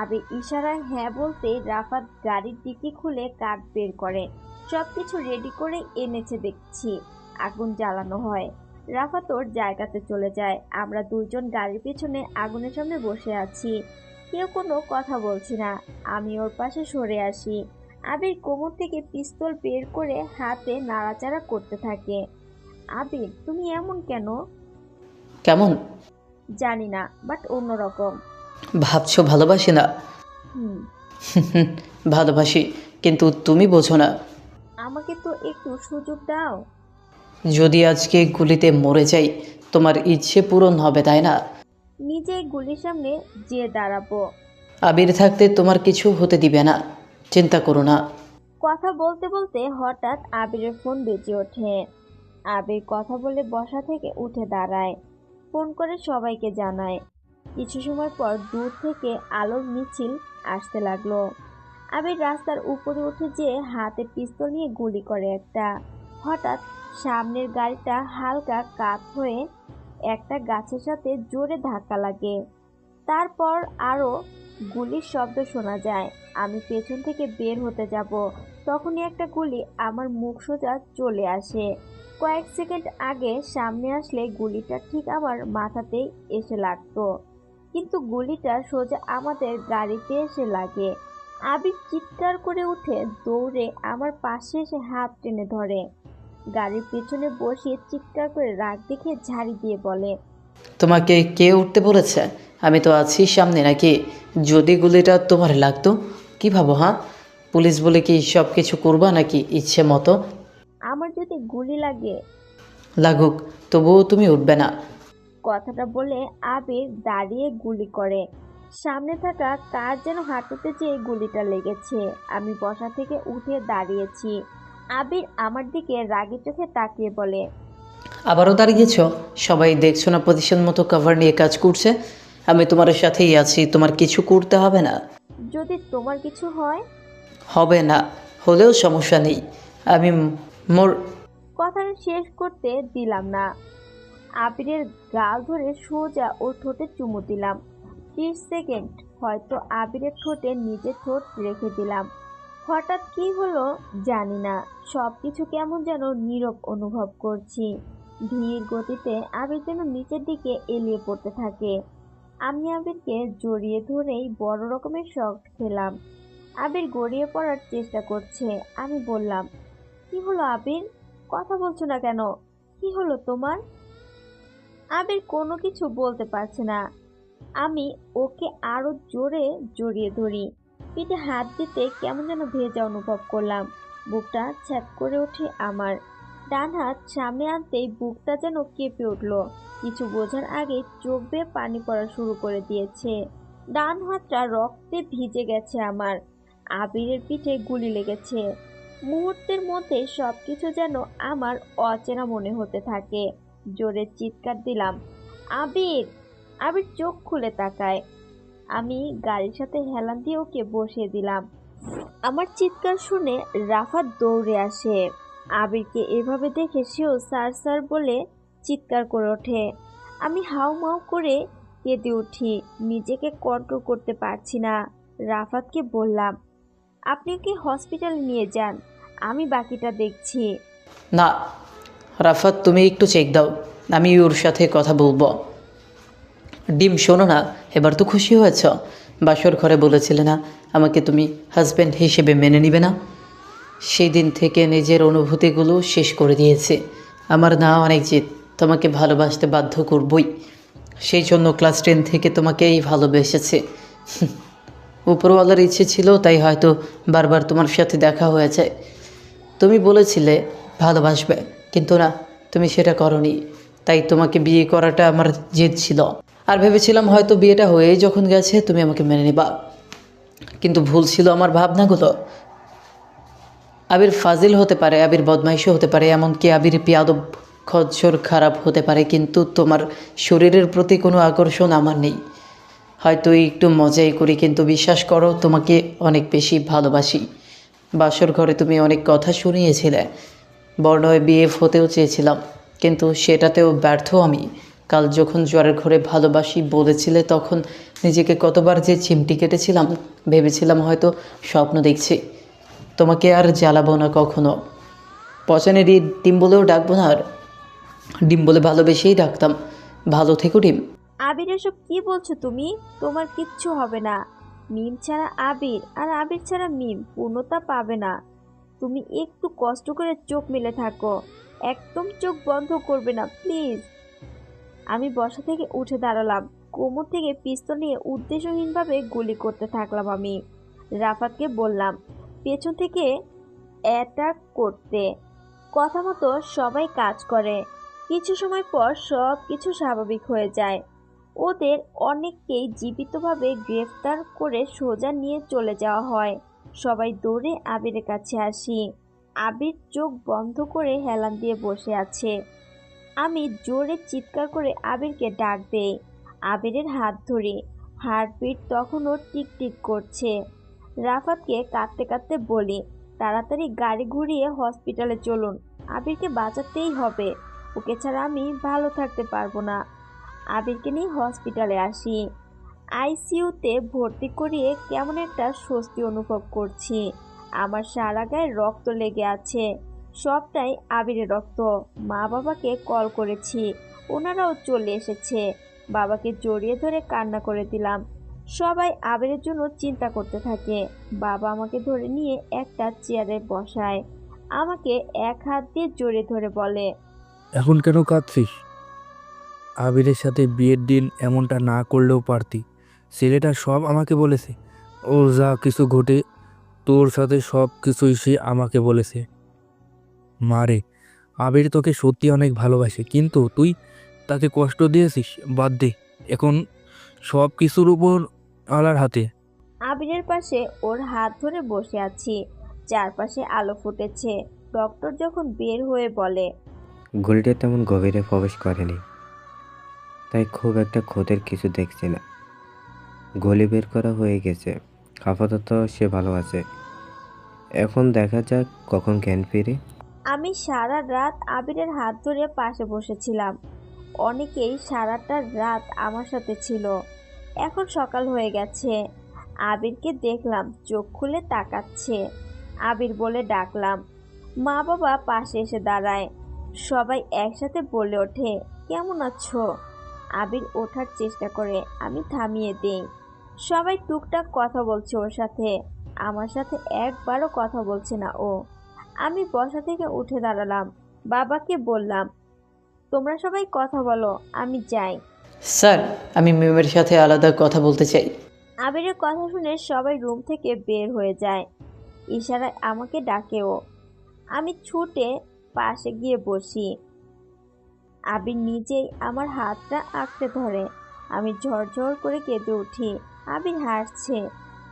আবির ইশারায় হ্যাঁ বলতেই রাফাত গাড়ির ডিকি খুলে কাঠ বের করে। সবকিছু রেডি করে এনেছে দেখছি। আগুন জ্বালানো হয়। রাফাত ওর জায়গাতে চলে যায়। আমরা দুইজন গাড়ির পিছনে আগুনের সামনে বসে আছি। কেউ কোনো কথা বলছি না। আমি ওর পাশে সরে আসি। আবির কোমর থেকে পিস্তল বের করে হাতে নাড়াচাড়া করতে থাকে। আবির, তুমি এমন কেন? কেমন? জানি না, বাট অন্যরকম। ভাবছো ভালোবাসি না? হুম। ভালোবাসি, কিন্তু তুমি বোঝো না। আমাকে তো একটু সুযোগ দাও। যদি আজকে গুলিতে মরে যাই, তোমার ইচ্ছে পূরণ হবে, তাই না? নিজে গুলির সামনে যে দাঁড়াবো। আবির থাকতে তোমার কিছু হতে দিবে না, চিন্তা করো না। কথা বলতে বলতে হঠাৎ আবিরের ফোন বেজে ওঠে। আবির কথা বলে বসা থেকে উঠে দাঁড়ায়। ফোন করে সবাইকে জানায়। কিছু সময় পর দূর থেকে আলোর মিছিল আসতে লাগলো। আবির রাস্তার উপরে উঠে যেয়ে হাতে পিস্তল নিয়ে গুলি করে একটা। হঠাৎ সামনের গাড়িটা হালকা কাত হয়ে একটা গাছের সাথে জোরে ধাক্কা লাগে। তারপর আরও গুলির শব্দ শোনা যায়। আমি পেছন থেকে বের হতে যাব, তখনই একটা গুলি আমার মুখ সোজা চলে আসে। কয়েক সেকেন্ড আগে সামনে আসলে গুলিটা ঠিক আমার মাথাতেই এসে লাগতো, কিন্তু গুলিটা সোজা আমাদের গাড়িতে এসে লাগে। আবির চিৎকার করে উঠে দৌড়ে আমার পাশে এসে হাত টেনে ধরে। গাড়ির পেছনে বসিয়ে চিৎকার করে রাগ দেখে ঝাড়ি দিয়ে বলে, তোমাকে কে উঠতে বলেছে? আমি তো আছি সামনে, নাকি? যদি গুলিটা তোমার লাগতো, কি ভাবো? হ্যাঁ, পুলিশ বলে কি সব কিছু করবা নাকি ইচ্ছে মতো? আমার যদি গুলি লাগে? লাগুক, তবুও তুমি উঠবে না। কথাটা বলে আবির দাঁড়িয়ে গুলি করে। সামনে থাকা কার যেন হাঁটুতে যেয়ে গুলিটা লেগেছে। আমি বসা থেকে উঠে দাঁড়িয়েছি। আবির আমার দিকে রাগী চোখে তাকিয়ে বলে, আবারও দাঁড়িয়েছ? সবাই দেখছো না পজিশন মতো কভার নিয়ে কাজ করছে? আমি তোমার সাথেই আছি, তোমার কিছু করতে হবে না। যদি তোমার কিছু হয়? হবে না, হলেও সমস্যা নেই। আমি মোর কথাটা শেষ করতে দিলাম না। আবিরের গাল ধরে সোজা ওর ঠোঁটে চুমু দিলাম। 30 সেকেন্ড হয়তো আবিরের ঠোঁটে নিজের ঠোঁট রেখে দিলাম। হঠাৎ কি হলো জানি না, সব কিছু কেমন যেন নীরব অনুভব করছি। ধীর গতিতে আবির যেন নিচের দিকে এলিয়ে পড়তে থাকে। আমি আবিরকে জড়িয়ে ধরেই বড় রকমের শক খেলাম। আবির গড়িয়ে পড়ার চেষ্টা করছে। আমি বললাম, কি হলো আবির? কথা বলছো না কেন? কি হলো তোমার? আবির কোনো কিছু বলতে পারছে না। আমি ওকে আরো জোরে জড়িয়ে ধরি। পিঠে হাত দিতে কেমন যেন ভেজা অনুভব করলাম। বুকটা ছ্যাঁক করে ওঠে আমার। ডান হাত সামনে আনতেই বুকটা যেন কেঁপে উঠল। কিছু বোঝার আগে চোখ বেয়ে পানি পড়া শুরু করে দিয়েছে। ডান হাতটা রক্তে ভিজে গেছে আমার। আবিরের পিঠে গুলি লেগেছে। মুহূর্তের মধ্যে সবকিছু যেন আমার অচেনা মনে হতে থাকে। জোরে চিৎকার দিলাম, আবির! আবির চোখ খুলে তাকায়। আমি গাড়ির সাথে হেলান দিয়ে ওকে বসিয়ে দিলাম। আমার চিৎকার শুনে রাফাত দৌড়ে আসে। আবিরকে এভাবে দেখে সেও স্যার স্যার বলে চিৎকার করে ওঠে। আমি হাউমাউ করে কেঁদে উঠি, নিজেকে কন্ট্রোল করতে পারছি না। রাফাতকে বললাম, আপনি ওকে হসপিটালে নিয়ে যান, আমি বাকিটা দেখছি। না রাফাত, তুমি একটু চেক দাও, আমি ওর সাথে কথা বলবো। ডিম শোনো না, এবার তো খুশি হয়েছ? বাসর ঘরে বলেছিলে না আমাকে তুমি হাজব্যান্ড হিসেবে মেনে নিবে না? সেই দিন থেকে নিজের অনুভূতিগুলো শেষ করে দিয়েছে। আমার না অনেক জেদ, তোমাকে ভালোবাসতে বাধ্য করবই। সেই জন্য ক্লাস 10 থেকে তোমাকেই ভালোবেসেছে। উপরওয়ালার ইচ্ছে ছিল, তাই হয়তো বারবার তোমার সাথে দেখা হয়েছে। তুমি বলেছিলে ভালোবাসবে, কিন্তু না, তুমি সেটা করনি। তাই তোমাকে বিয়ে করাটা আমার জেদ ছিল। আর ভেবেছিলাম হয়তো বিয়েটা হয়েই যখন গেছে তুমি আমাকে মেনে নিবা। কিন্তু ভুল ছিল আমার ভাবনাগুলো। আবির ফাজিল হতে পারে, আবির বদমাইশও হতে পারে, এমনকি আবির পিয়াদব খচ্চর খারাপ হতে পারে, কিন্তু তোমার শরীরের প্রতি কোনো আকর্ষণ আমার নেই। হয়তো একটু মজাই করি, কিন্তু বিশ্বাস করো তোমাকে অনেক বেশি ভালোবাসি। বাসর ঘরে তুমি অনেক কথা শুনিয়েছিলে, বর্ণয় বিএফ হতেও চেয়েছিলাম, কিন্তু সেটাতেও ব্যর্থ আমি। কাল যখন জ্বরের ঘরে ভালোবাসি বলেছিলে, তখন নিজেকে কতবার যে চিমটি কেটেছিলাম। ভেবেছিলাম হয়তো স্বপ্ন দেখছি, তোমাকে আর জ্বালাবো না কখনো। পচানের ডিম বলেও ডাকবো না, আর ডিম বলে ভালোবেসেই ডাকতাম। ভালো থেকো ডিম। আবির, এসব কি বলছো তুমি? তোমার কিচ্ছু হবে না। মিম ছাড়া আবির আর আবির ছাড়া মিম পূর্ণতা পাবে না। তুমি একটু কষ্ট করে চোখ মেলে থাকো, একদম চোখ বন্ধ করবে না প্লিজ। আমি বসা থেকে উঠে দাঁড়ালাম, কোমর থেকে পিস্তল নিয়ে উদ্দেশ্যহীনভাবে গুলি করতে থাকলাম। আমি রাফাতকে বললাম পেছন থেকে অ্যাটাক করতে। কথা মতো সবাই কাজ করে। কিছু সময় পর সব কিছু স্বাভাবিক হয়ে যায়। ওদের অনেককেই জীবিতভাবে গ্রেফতার করে সোজা নিয়ে চলে যাওয়া হয়। সবাই দৌড়ে আবিরের কাছে আসি। আবির চোখ বন্ধ করে হেলান দিয়ে বসে আছে। আমি জোরে চিৎকার করে আবিরকে ডাক দেই। আবিরের হাত ধরি, হার্টবিট তখনও টিকটিক করছে। রাফাতকে কাঁদতে কাঁদতে বলি, তাড়াতাড়ি গাড়ি ঘুরিয়ে হসপিটালে চলুন, আবিরকে বাঁচাতেই হবে, ওকে ছাড়া আমি ভালো থাকতে পারবো না। আবিরকে নিয়ে হসপিটালে আসি। আইসিইউতে ভর্তি করিয়ে কেমন একটা স্বস্তি অনুভব করছি। আমার সারা গায়ে রক্ত লেগে আছে, সবটাই আবিরের রক্ত। মা বাবাকে কল করেছি, ওনারাও চলে এসেছে। বাবাকে জড়িয়ে ধরে কান্না করে দিলাম। সবাই আবিরের জন্য চিন্তা করতে থাকে। বাবা আমাকে ধরে নিয়ে একটা চেয়ারে বসায়, আমাকে এক হাত দিয়ে জড়িয়ে ধরে বলে, এখন কেন কাঁদছিস? আবিরের সাথে বিয়ের দিন এমনটা না করলেও পারতি। ছেলেটা সব আমাকে বলেছে, ওর যা কিছু ঘটে তোর সাথে সব কিছুই সে আমাকে বলেছে। মারে, আবির তোকে সত্যি অনেক ভালোবাসে, কিন্তু তুই তাকে কষ্ট দিয়েছিস। বাদ দে, এখন সব কিছুর উপর আলার হাতে। আবিরের পাশে ওর হাত ধরে বসে আছি। চারপাশে আলো ফুটেছে। ডক্টর যখন বের হয়ে বলে, গুলিটা তেমন গভীরে প্রবেশ করেনি, তাই খুব একটা ক্ষতের কিছু দেখছি না। গলি বের করা হয়ে গেছে, আপাতত সে ভালো আছে। এখন দেখা যাক কখন জ্ঞান ফিরে। আমি সারা রাত আবিরের হাত ধরে পাশে বসেছিলাম। অনেকেই সারাটা রাত আমার সাথে ছিল। এখন সকাল হয়ে গেছে। আবিরকে দেখলাম চোখ খুলে তাকাচ্ছে। আবির বলে ডাকলাম। মা বাবা পাশে এসে দাঁড়ায়। সবাই একসাথে বলে ওঠে, কেমন আছো? আবির ওঠার চেষ্টা করে, আমি থামিয়ে দেই। সবাই টুকটাক কথা বলছে ওর সাথে, আমার সাথে একবারও কথা বলছে না ও। আমি বসা থেকে উঠে দাঁড়ালাম। বাবাকে বললাম, তোমরা সবাই কথা বলো, আমি যাই। স্যার, আমি মিমের সাথে আলাদা কথা বলতে চাই। আবিরের কথা শুনে সবাই রুম থেকে বের হয়ে যায়। ইশারায় আমাকে ডাকে ও। আমি ছুটে পাশে গিয়ে বসি। আবির নিজেই আমার হাতটা আঁকড়ে ধরে। আমি ঝরঝর করে কেঁদে উঠি। আবির হাসছে।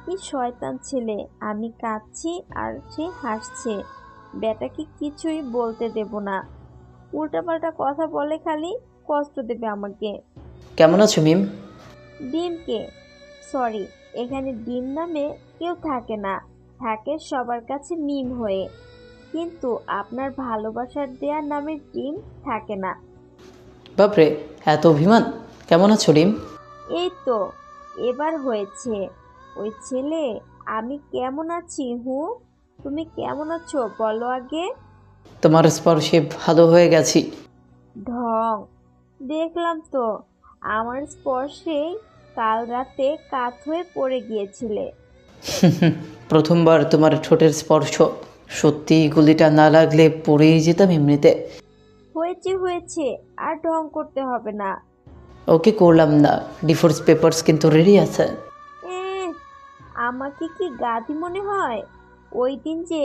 কি শয়তান ছেলে, আমি কাঁদছি আর সে হাসছে। বেটাকে কিছুই বলতে দেব না, উল্টাপাল্টা কথা বলে খালি কষ্ট দেবে আমাকে। কেমন আছো মিম? ডিমকে, সরি, এখানে ডিম নামে কেউ থাকে না, থাকে সবার কাছে মিম হয়ে, কিন্তু আপনার ভালোবাসার দেয়া নামের ডিম থাকে না। বাপরে, এত অভিমান! কেমন আছো রিম? এই তো এবার হয়েছে। ওই ছেলে, আমি কেমন আছি তুমি কেমন আছো বলো আগে। তোমার স্পর্শে ভালো হয়ে গেছি। ঢং, দেখলাম তো, আমার স্পর্শে কাল রাতে কাত হয়ে পড়ে গিয়েছিলে। প্রথমবার তোমার ঠোঁটের স্পর্শ, সত্যি গুলিটা না লাগলে পড়েই যেতাম এমনিতে। হয়েছে হয়েছে, আর ঢং করতে হবে না। ওকে করলাম না, ডিভোর্স পেপারস কিন্তু রেডি আছে। এ, আমাকে কি গাধি মনে হয়? ওই দিন যে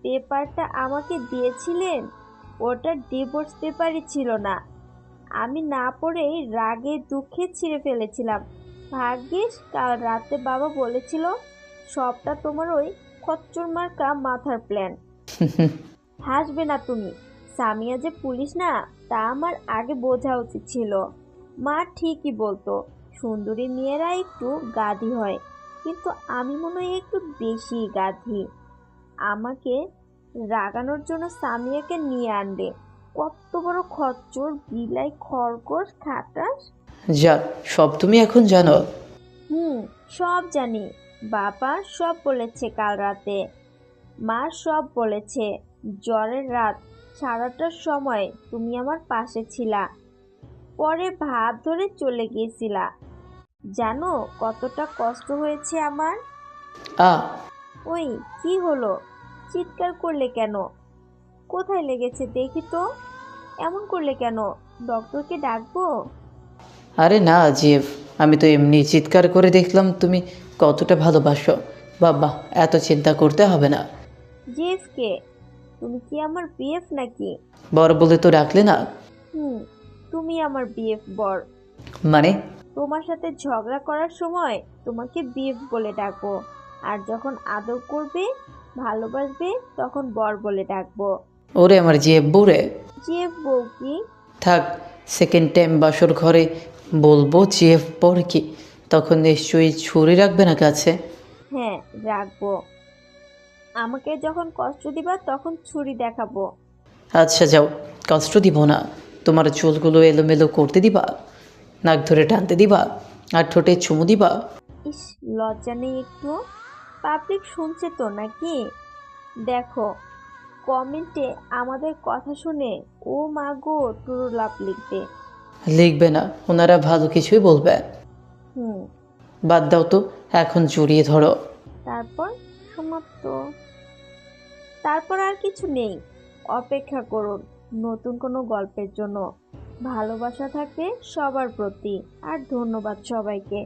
পেপারটা আমাকে দিয়েছিলেন, ওটা ডিভোর্স পেপারই ছিল না। আমি না পড়েই রাগে দুঃখে ছিঁড়ে ফেলেছিলাম। ভাগ্যিস কাল রাতে বাবা বলেছিল সবটা তোমার ওই খচ্চর মার্কা মাথার প্ল্যান। হাসবে না তুমি, সামিয়া যে পুলিশ না তা আমার আগে বোঝা উচিত ছিল। মা ঠিকই বলতো, সুন্দরী মেয়েরা একটু গাধি হয়, কিন্তু আমি মনে হয় একটু বেশি গাধি। আমাকে রাগানোর জন্য সামিয়াকে নিয়ে আনবে। কত বড় খচ্চর, বিলাই, খরগোশ, খাটাস। যাক, সব তুমি এখন জানো। সব জানি। বাবা সব বলেছে কাল রাতে, মা সব বলেছে। জ্বরের রাত, সারাটার সময় তুমি আমার পাশে ছিলা, পরে ভাব ধরে চলে গিয়েছিলা। জানো কতটা কষ্ট হয়েছে আমার। আ ওই কি হলো, চিৎকার করলে কেন? কোথায় লেগেছে দেখি তো, এমন করলে কেন? ডক্টরকে ডাকবো? আরে না জিএফ, আমি তো এমনি চিৎকার করে দেখলাম তুমি কতটা ভালোবাসো। বাবা, এত চিন্তা করতে হবে না। জেফকে, তুমি কি আমার বিএফ নাকি? বড় বলে তো ডাকলে না। তুমি আমার বিএফ বর। মানে? তোমার সাথে ঝগড়া করার সময় তোমাকে বিএফ বলে ডাকবো, আর যখন আদর করবে, ভালোবাসবে, তখন বর বলে ডাকবো। ওরে আমার জিএফ বউরে। জিএফ বউ কি? থাক, সেকেন্ড টাইম বাসর ঘরে বলবো জিএফ পর কি, তখন নিশ্চয়ই ছুরি রাখবে না কাছে। হ্যাঁ রাখবো, আমাকে যখন কষ্ট দিবা তখন ছুরি দেখাবো। আচ্ছা যাও, কষ্ট দিব না। তোমার চুলগুলো এলোমেলো করতে দিবা, নাক ধরে টানতে দিবা, আর ঠোঁটে চুমু দিবা। ইস, লজ্জা নেই একটু? পাবলিক শুনছে তো নাকি? দেখো কমেন্টে আমাদের কথা শুনে ও মা গো টুরু লাভ লিখবে। লিখবে না, ওনারা ভালো কিছুই বলবে। হুম বাদ দাও তো, এখন জড়িয়ে ধরো। তারপর সমাপ্ত। তারপর আর কিছু নেই, অপেক্ষা করুন নতুন কোনো গল্পের জন্য। ভালোবাসা থাকে সবার প্রতি, আর ধন্যবাদ সবাইকে।